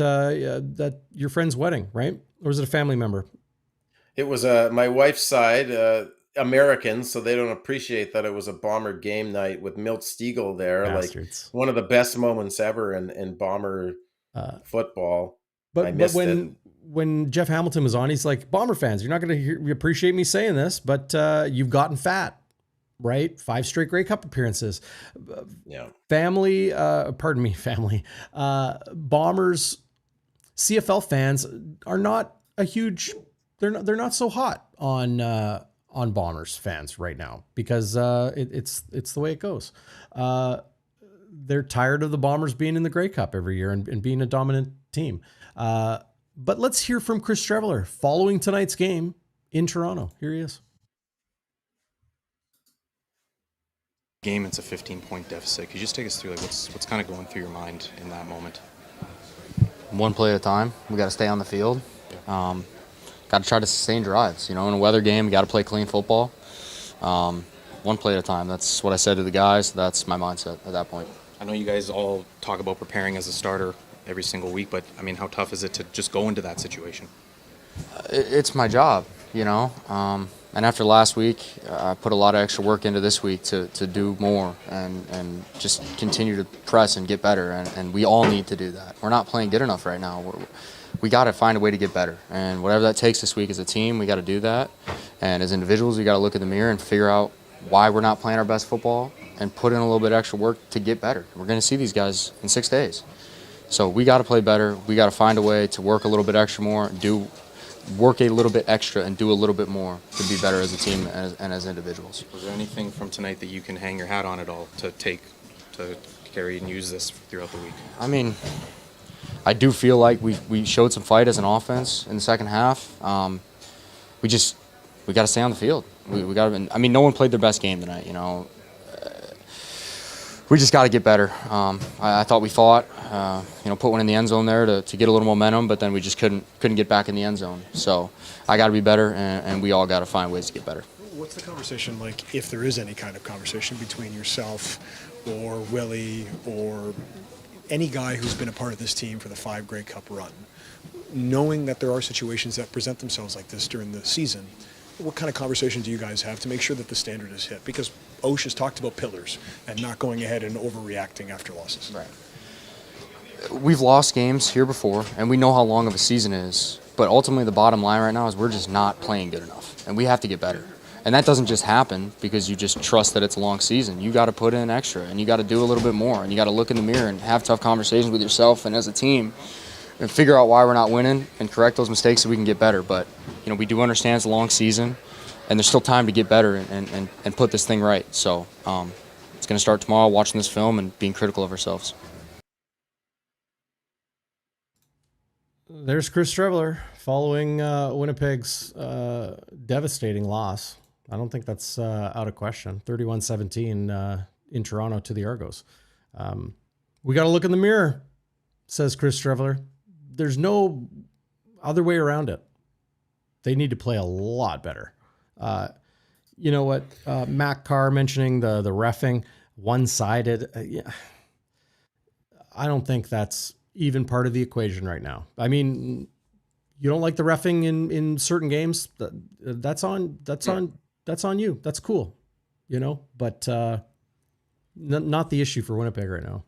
your friend's wedding, right? Or was it a family member? It was my wife's side, Americans, so they don't appreciate that it was a Bomber game night with Milt Stegall there. Bastards. Like, one of the best moments ever in Bomber football. But when Jeff Hamilton was on, he's like, Bomber fans, you're not going to appreciate me saying this, but you've gotten fat, right? 5 straight Grey Cup appearances. Family. Bombers, CFL fans are not a huge... They're not so hot on Bombers fans right now because it's the way it goes. They're tired of the Bombers being in the Grey Cup every year and being a dominant team. But let's hear from Chris Streveler following tonight's game in Toronto. Here he is. Game, it's a 15-point deficit. Could you just take us through, like, what's kind of going through your mind in that moment? One play at a time. We got to stay on the field. Got to try to sustain drives. You know, in a weather game, you got to play clean football. One play at a time. That's what I said to the guys. That's my mindset at that point. I know you guys all talk about preparing as a starter every single week, but I mean, how tough is it to just go into that situation? It's my job, you know. And after last week, I put a lot of extra work into this week to do more and just continue to press and get better. And we all need to do that. We're not playing good enough right now. We got to find a way to get better. And whatever that takes this week as a team, we got to do that. And as individuals, we got to look in the mirror and figure out why we're not playing our best football and put in a little bit extra work to get better. We're going to see these guys in 6 days. So we got to play better. We got to find a way to work a little bit extra more, work a little bit extra and do a little bit more to be better as a team and as individuals. Was there anything from tonight that you can hang your hat on at all to carry and use this throughout the week? I mean, I do feel like we showed some fight as an offense in the second half. We got to stay on the field. We got to. I mean, no one played their best game tonight. You know, we just got to get better. I thought we fought. Put one in the end zone there to get a little momentum, but then we just couldn't get back in the end zone. So I got to be better, and we all got to find ways to get better. What's the conversation like, if there is any kind of conversation between yourself or Willie or any guy who's been a part of this team for the 5 Grey Cup run, knowing that there are situations that present themselves like this during the season? What kind of conversation do you guys have to make sure that the standard is hit? Because Osh has talked about pillars and not going ahead and overreacting after losses. Right. We've lost games here before, and we know how long of a season is. But ultimately, the bottom line right now is we're just not playing good enough, and we have to get better. And that doesn't just happen because you just trust that it's a long season. You got to put in extra, and you got to do a little bit more, and you got to look in the mirror and have tough conversations with yourself and as a team, and figure out why we're not winning and correct those mistakes so we can get better. But we do understand it's a long season, and there's still time to get better and put this thing right. So it's going to start tomorrow, watching this film and being critical of ourselves. There's Chris Streveler following Winnipeg's devastating loss. I don't think that's out of question. 31-17 in Toronto to the Argos. We got to look in the mirror, says Chris Streveler. There's no other way around it. They need to play a lot better. You know what? Matt Carr mentioning the reffing, one-sided. I don't think that's even part of the equation right now. I mean, you don't like the reffing in certain games. That's on you. That's cool, but not the issue for Winnipeg right now.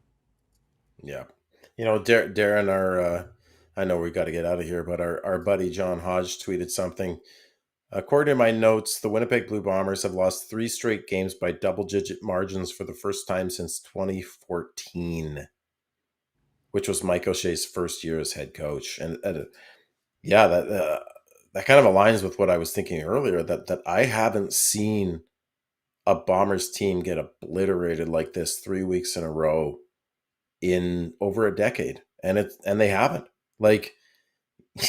Yeah. Darrin, I know we got to get out of here, but our buddy John Hodge tweeted something. According to my notes, the Winnipeg Blue Bombers have lost 3 straight games by double-digit margins for the first time since 2014, which was Mike O'Shea's first year as head coach. And that kind of aligns with what I was thinking earlier, that I haven't seen a Bombers team get obliterated like this 3 weeks in a row in over a decade. And they haven't. Like,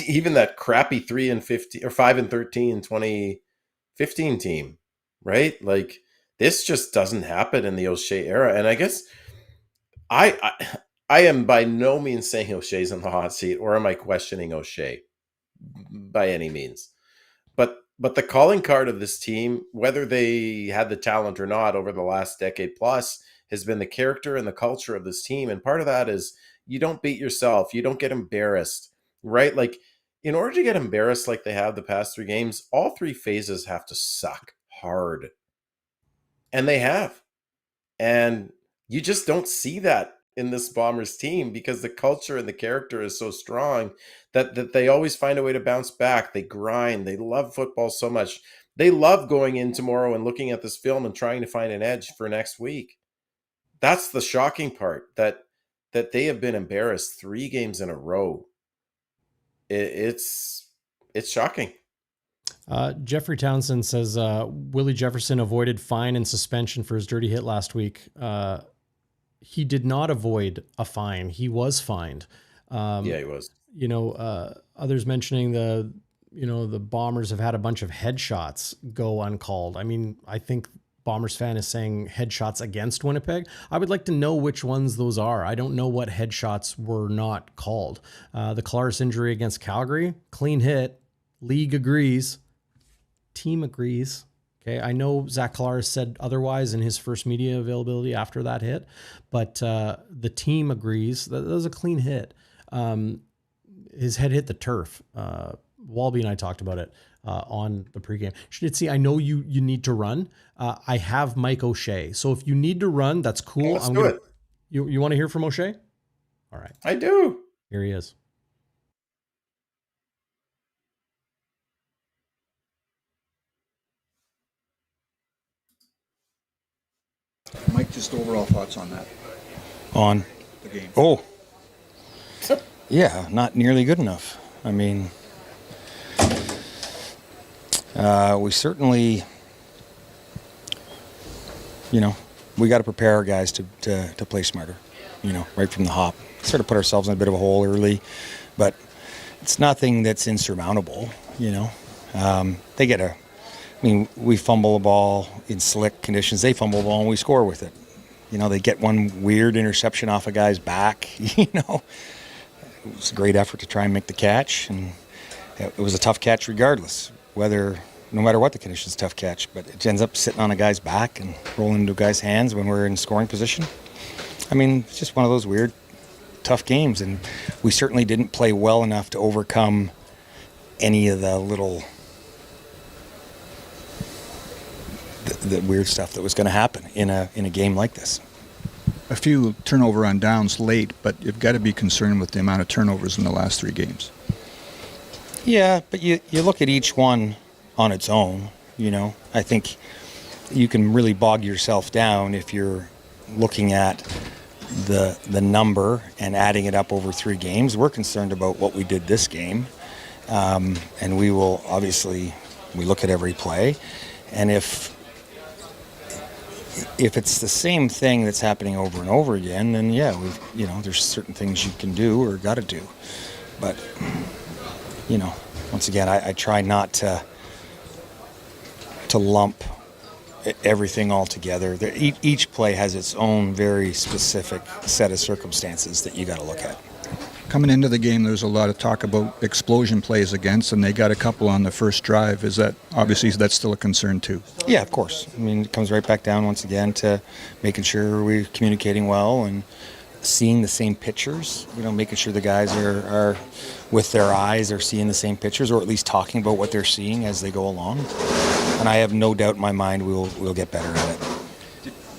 even that crappy 3-15 or 5-13 2015 team, right? Like, this just doesn't happen in the O'Shea era. And I guess I am by no means saying O'Shea's in the hot seat, or am I questioning O'Shea by any means. But the calling card of this team, whether they had the talent or not over the last decade plus, has been the character and the culture of this team. And part of that is you don't beat yourself. You don't get embarrassed, right? Like, in order to get embarrassed like they have the past 3 games, all 3 phases have to suck hard. And they have. And you just don't see that in this Bombers team because the culture and the character is so strong that they always find a way to bounce back. They grind. They love football so much. They love going in tomorrow and looking at this film and trying to find an edge for next week. That's the shocking part, that they have been embarrassed 3 games in a row. It's shocking. Jeffrey Townsend says Willie Jefferson avoided fine and suspension for his dirty hit last week. He did not avoid a fine. He was fined. Yeah, he was. Others mentioning the Bombers have had a bunch of headshots go uncalled. I mean, I think Bombers fan is saying headshots against Winnipeg. I would like to know which ones those are. I don't know what headshots were not called. The Collaros injury against Calgary, clean hit. League agrees. Team agrees. Okay, I know Zach Collaros said otherwise in his first media availability after that hit, but the team agrees that was a clean hit. His head hit the turf. Walby and I talked about it on the pregame. Schnitzy, I know you need to run. I have Mike O'Shea, so if you need to run, that's cool. Let's do it. You want to hear from O'Shea? All right, I do. here he is. Mike, just overall thoughts on that, On, the game. oh, yeah, not nearly good enough. I mean, we certainly, we got to prepare our guys to play smarter, right from the hop. Sort of put ourselves in a bit of a hole early, but it's nothing that's insurmountable, They get we fumble a ball in slick conditions. They fumble a ball and we score with it. They get one weird interception off a guy's back, It was a great effort to try and make the catch, and it was a tough catch regardless, no matter what the conditions, tough catch, but it ends up sitting on a guy's back and rolling into a guy's hands when we're in scoring position. It's just one of those weird, tough games, and we certainly didn't play well enough to overcome any of the little the weird stuff that was going to happen in a game like this. A few turnover on downs late, but you've got to be concerned with the amount of turnovers in the last 3 games. Yeah, but you look at each one on its own, I think you can really bog yourself down if you're looking at the number and adding it up over 3 games. We're concerned about what we did this game, and we will obviously, we look at every play, and if it's the same thing that's happening over and over again, then yeah, there's certain things you can do or got to do. But, once again, I try not to lump everything all together. Each play has its own very specific set of circumstances that you got to look at. Coming into the game, there's a lot of talk about explosion plays against, and they got a couple on the first drive. That's still a concern too? Yeah, of course. It comes right back down once again to making sure we're communicating well and seeing the same pictures, making sure the guys are with their eyes are seeing the same pictures, or at least talking about what they're seeing as they go along. And I have no doubt in my mind we'll get better at it.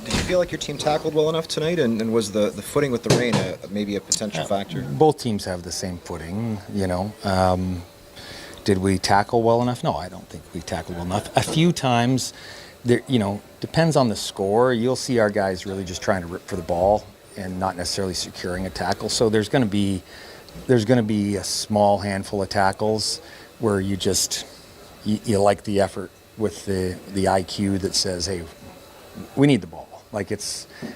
Did you feel like your team tackled well enough tonight, and was the footing with the rain maybe a potential factor? Both teams have the same footing, Did we tackle well enough? No, I don't think we tackled well enough. A few times, depends on the score. You'll see our guys really just trying to rip for the ball and not necessarily securing a tackle. So there's going to be a small handful of tackles where you like the effort with the IQ that says, hey, we need the ball.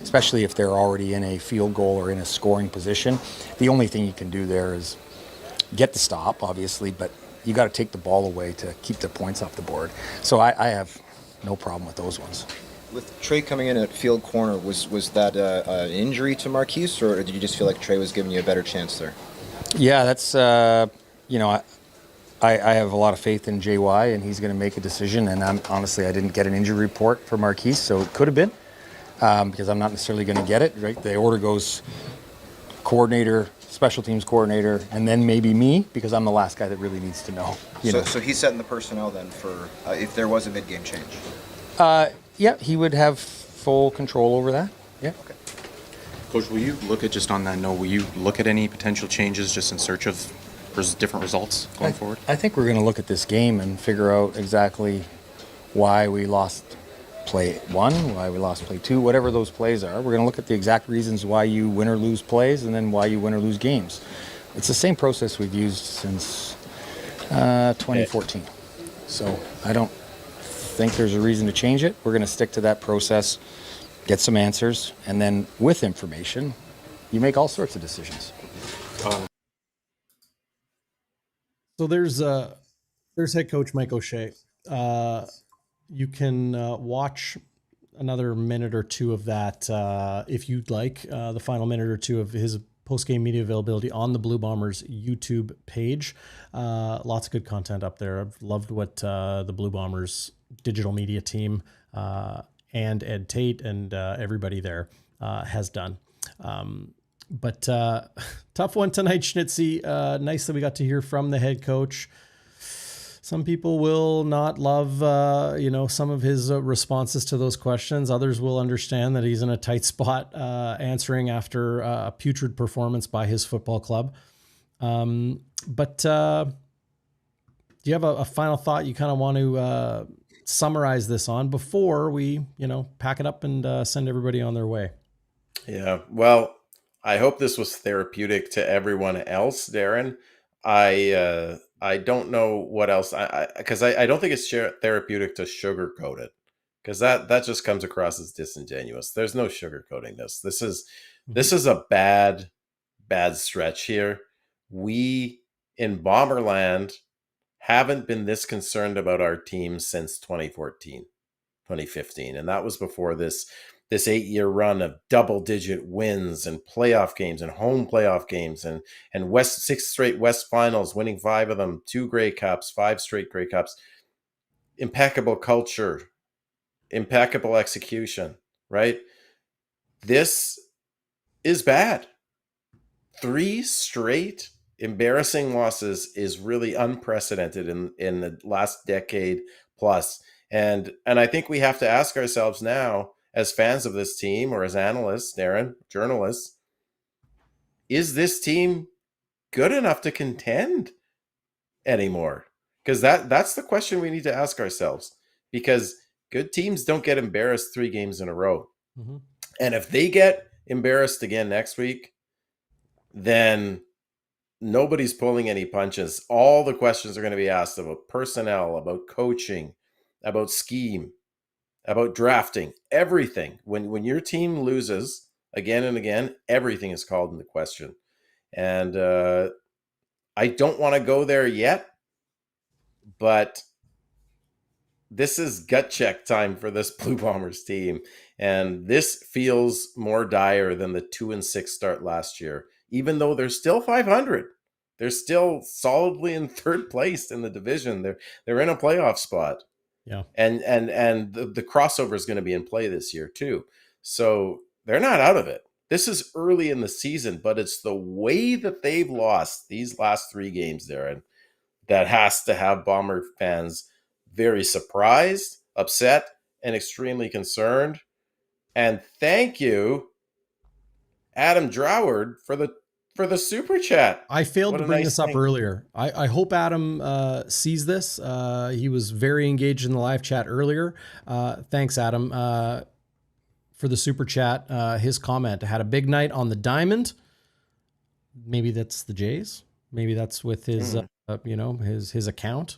Especially if they're already in a field goal or in a scoring position. The only thing you can do there is get the stop, obviously, but you got to take the ball away to keep the points off the board. So I have no problem with those ones. With Trey coming in at field corner, was that an injury to Marquise, or did you just feel like Trey was giving you a better chance there? Yeah, that's, I have a lot of faith in JY, and he's going to make a decision. And honestly, I didn't get an injury report for Marquise, so it could have been, because I'm not necessarily going to get it, right? The order goes coordinator, special teams coordinator, and then maybe me, because I'm the last guy that really needs to know. So he's setting the personnel then for if there was a mid-game change? Yeah, he would have full control over that. Yeah. Okay. Coach, will you look at any potential changes just in search of different results going forward? I think we're going to look at this game and figure out exactly why we lost play 1, why we lost play 2, whatever those plays are. We're going to look at the exact reasons why you win or lose plays and then why you win or lose games. It's the same process we've used since 2014. So I don't think there's a reason to change it. We're going to stick to that process, get some answers, and then with information, you make all sorts of decisions. So there's head coach Mike O'Shea. You can watch another minute or two of that if you'd like. The final minute or two of his post-game media availability on the Blue Bombers YouTube page. Lots of good content up there. I've loved what the Blue Bombers digital media team and Ed Tate and everybody there has done. But tough one tonight, Schnitzy. Nice that we got to hear from the head coach. Some people will not love, some of his responses to those questions. Others will understand that he's in a tight spot answering after a putrid performance by his football club. But do you have a final thought you kind of want to summarize this on before we, pack it up and send everybody on their way? Yeah, well, I hope this was therapeutic to everyone else, Darrin. I don't know what else because I don't think it's therapeutic to sugarcoat it, because that just comes across as disingenuous. There's no sugarcoating this. This is a bad stretch here. We in Bomberland haven't been this concerned about our team since 2015, and that was before this 8-year run of double-digit wins and playoff games and home playoff games and 6 straight West finals, winning 5 of them, 2 Grey Cups, 5 straight Grey Cups. Impeccable culture, impeccable execution, right? This is bad. 3 straight embarrassing losses is really unprecedented in the last decade plus. And I think we have to ask ourselves now, as fans of this team or as analysts, Darrin, journalists, is this team good enough to contend anymore? Because that's the question we need to ask ourselves, because good teams don't get embarrassed 3 games in a row. Mm-hmm. And if they get embarrassed again next week, then nobody's pulling any punches. All the questions are going to be asked about personnel, about coaching, about scheme, about drafting, everything. When your team loses again and again, everything is called into question. And I don't want to go there yet, but this is gut check time for this Blue Bombers team. And this feels more dire than the 2-6 start last year, even though they're still 500. They're still solidly in 3rd place in the division. They're in a playoff spot. Yeah. And the crossover is going to be in play this year too. So they're not out of it. This is early in the season, but it's the way that they've lost these last 3 games, Darrin, that has to have Bomber fans very surprised, upset, and extremely concerned. And thank you, Adam Droward, for the super chat. I failed to bring this up earlier. I hope Adam sees this. He was very engaged in the live chat earlier. Thanks, Adam, for the super chat. His comment: had a big night on the diamond. Maybe that's the Jays. Maybe that's with his, his account.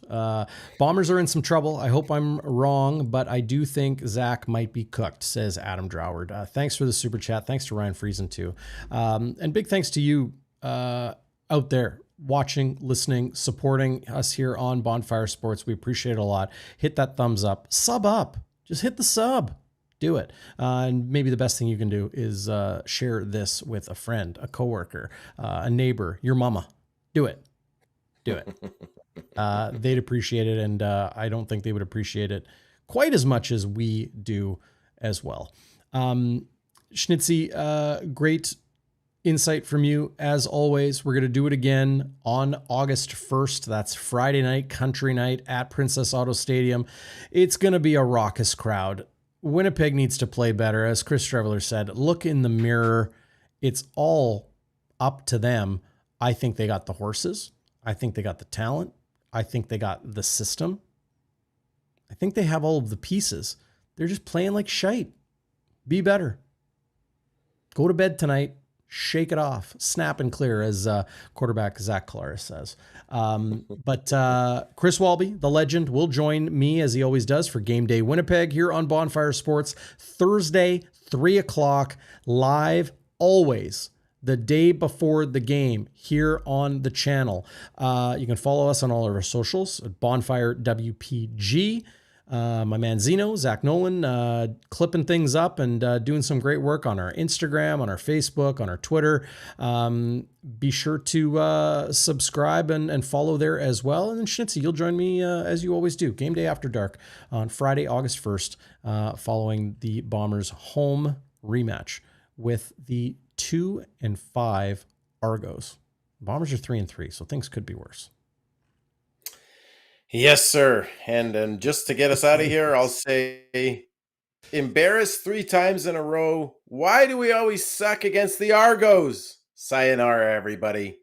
Bombers are in some trouble. I hope I'm wrong, but I do think Zach might be cooked, says Adam Droward. Thanks for the super chat. Thanks to Ryan Friesen too. And big thanks to you out there watching, listening, supporting us here on Bonfire Sports. We appreciate it a lot. Hit that thumbs up, sub up, just hit the sub. Do it. And maybe the best thing you can do is share this with a friend, a coworker, a neighbor, your mama. Do it. They'd appreciate it, and I don't think they would appreciate it quite as much as we do as well. Schnitzy, great insight from you as always. We're going to do it again on August 1st. That's Friday night, country night at Princess Auto Stadium. It's going to be a raucous crowd. Winnipeg needs to play better. As Chris Streveler said, look in the mirror. It's all up to them. I think they got the horses. I think they got the talent. I think they got the system. I think they have all of the pieces. They're just playing like shite. Be better. Go to bed tonight. Shake it off. Snap and clear, as quarterback Zach Collaros says. But Chris Walby, the legend, will join me, as he always does, for Game Day Winnipeg here on Bonfire Sports. Thursday, 3 o'clock, live, always the day before the game here on the channel. You can follow us on all of our socials at Bonfire WPG. my man Zeno, Zach Nolan, clipping things up and doing some great work on our Instagram, on our Facebook, on our Twitter. Be sure to subscribe and follow there as well. And then Schnitzy, you'll join me as you always do. Game Day After Dark on Friday, August 1st, following the Bombers' home rematch with the 2-5 Argos. Bombers are 3-3, so things could be worse. Yes, sir. And just to get us out of here, I'll say, embarrassed 3 times in a row. Why do we always suck against the Argos? Sayonara, everybody.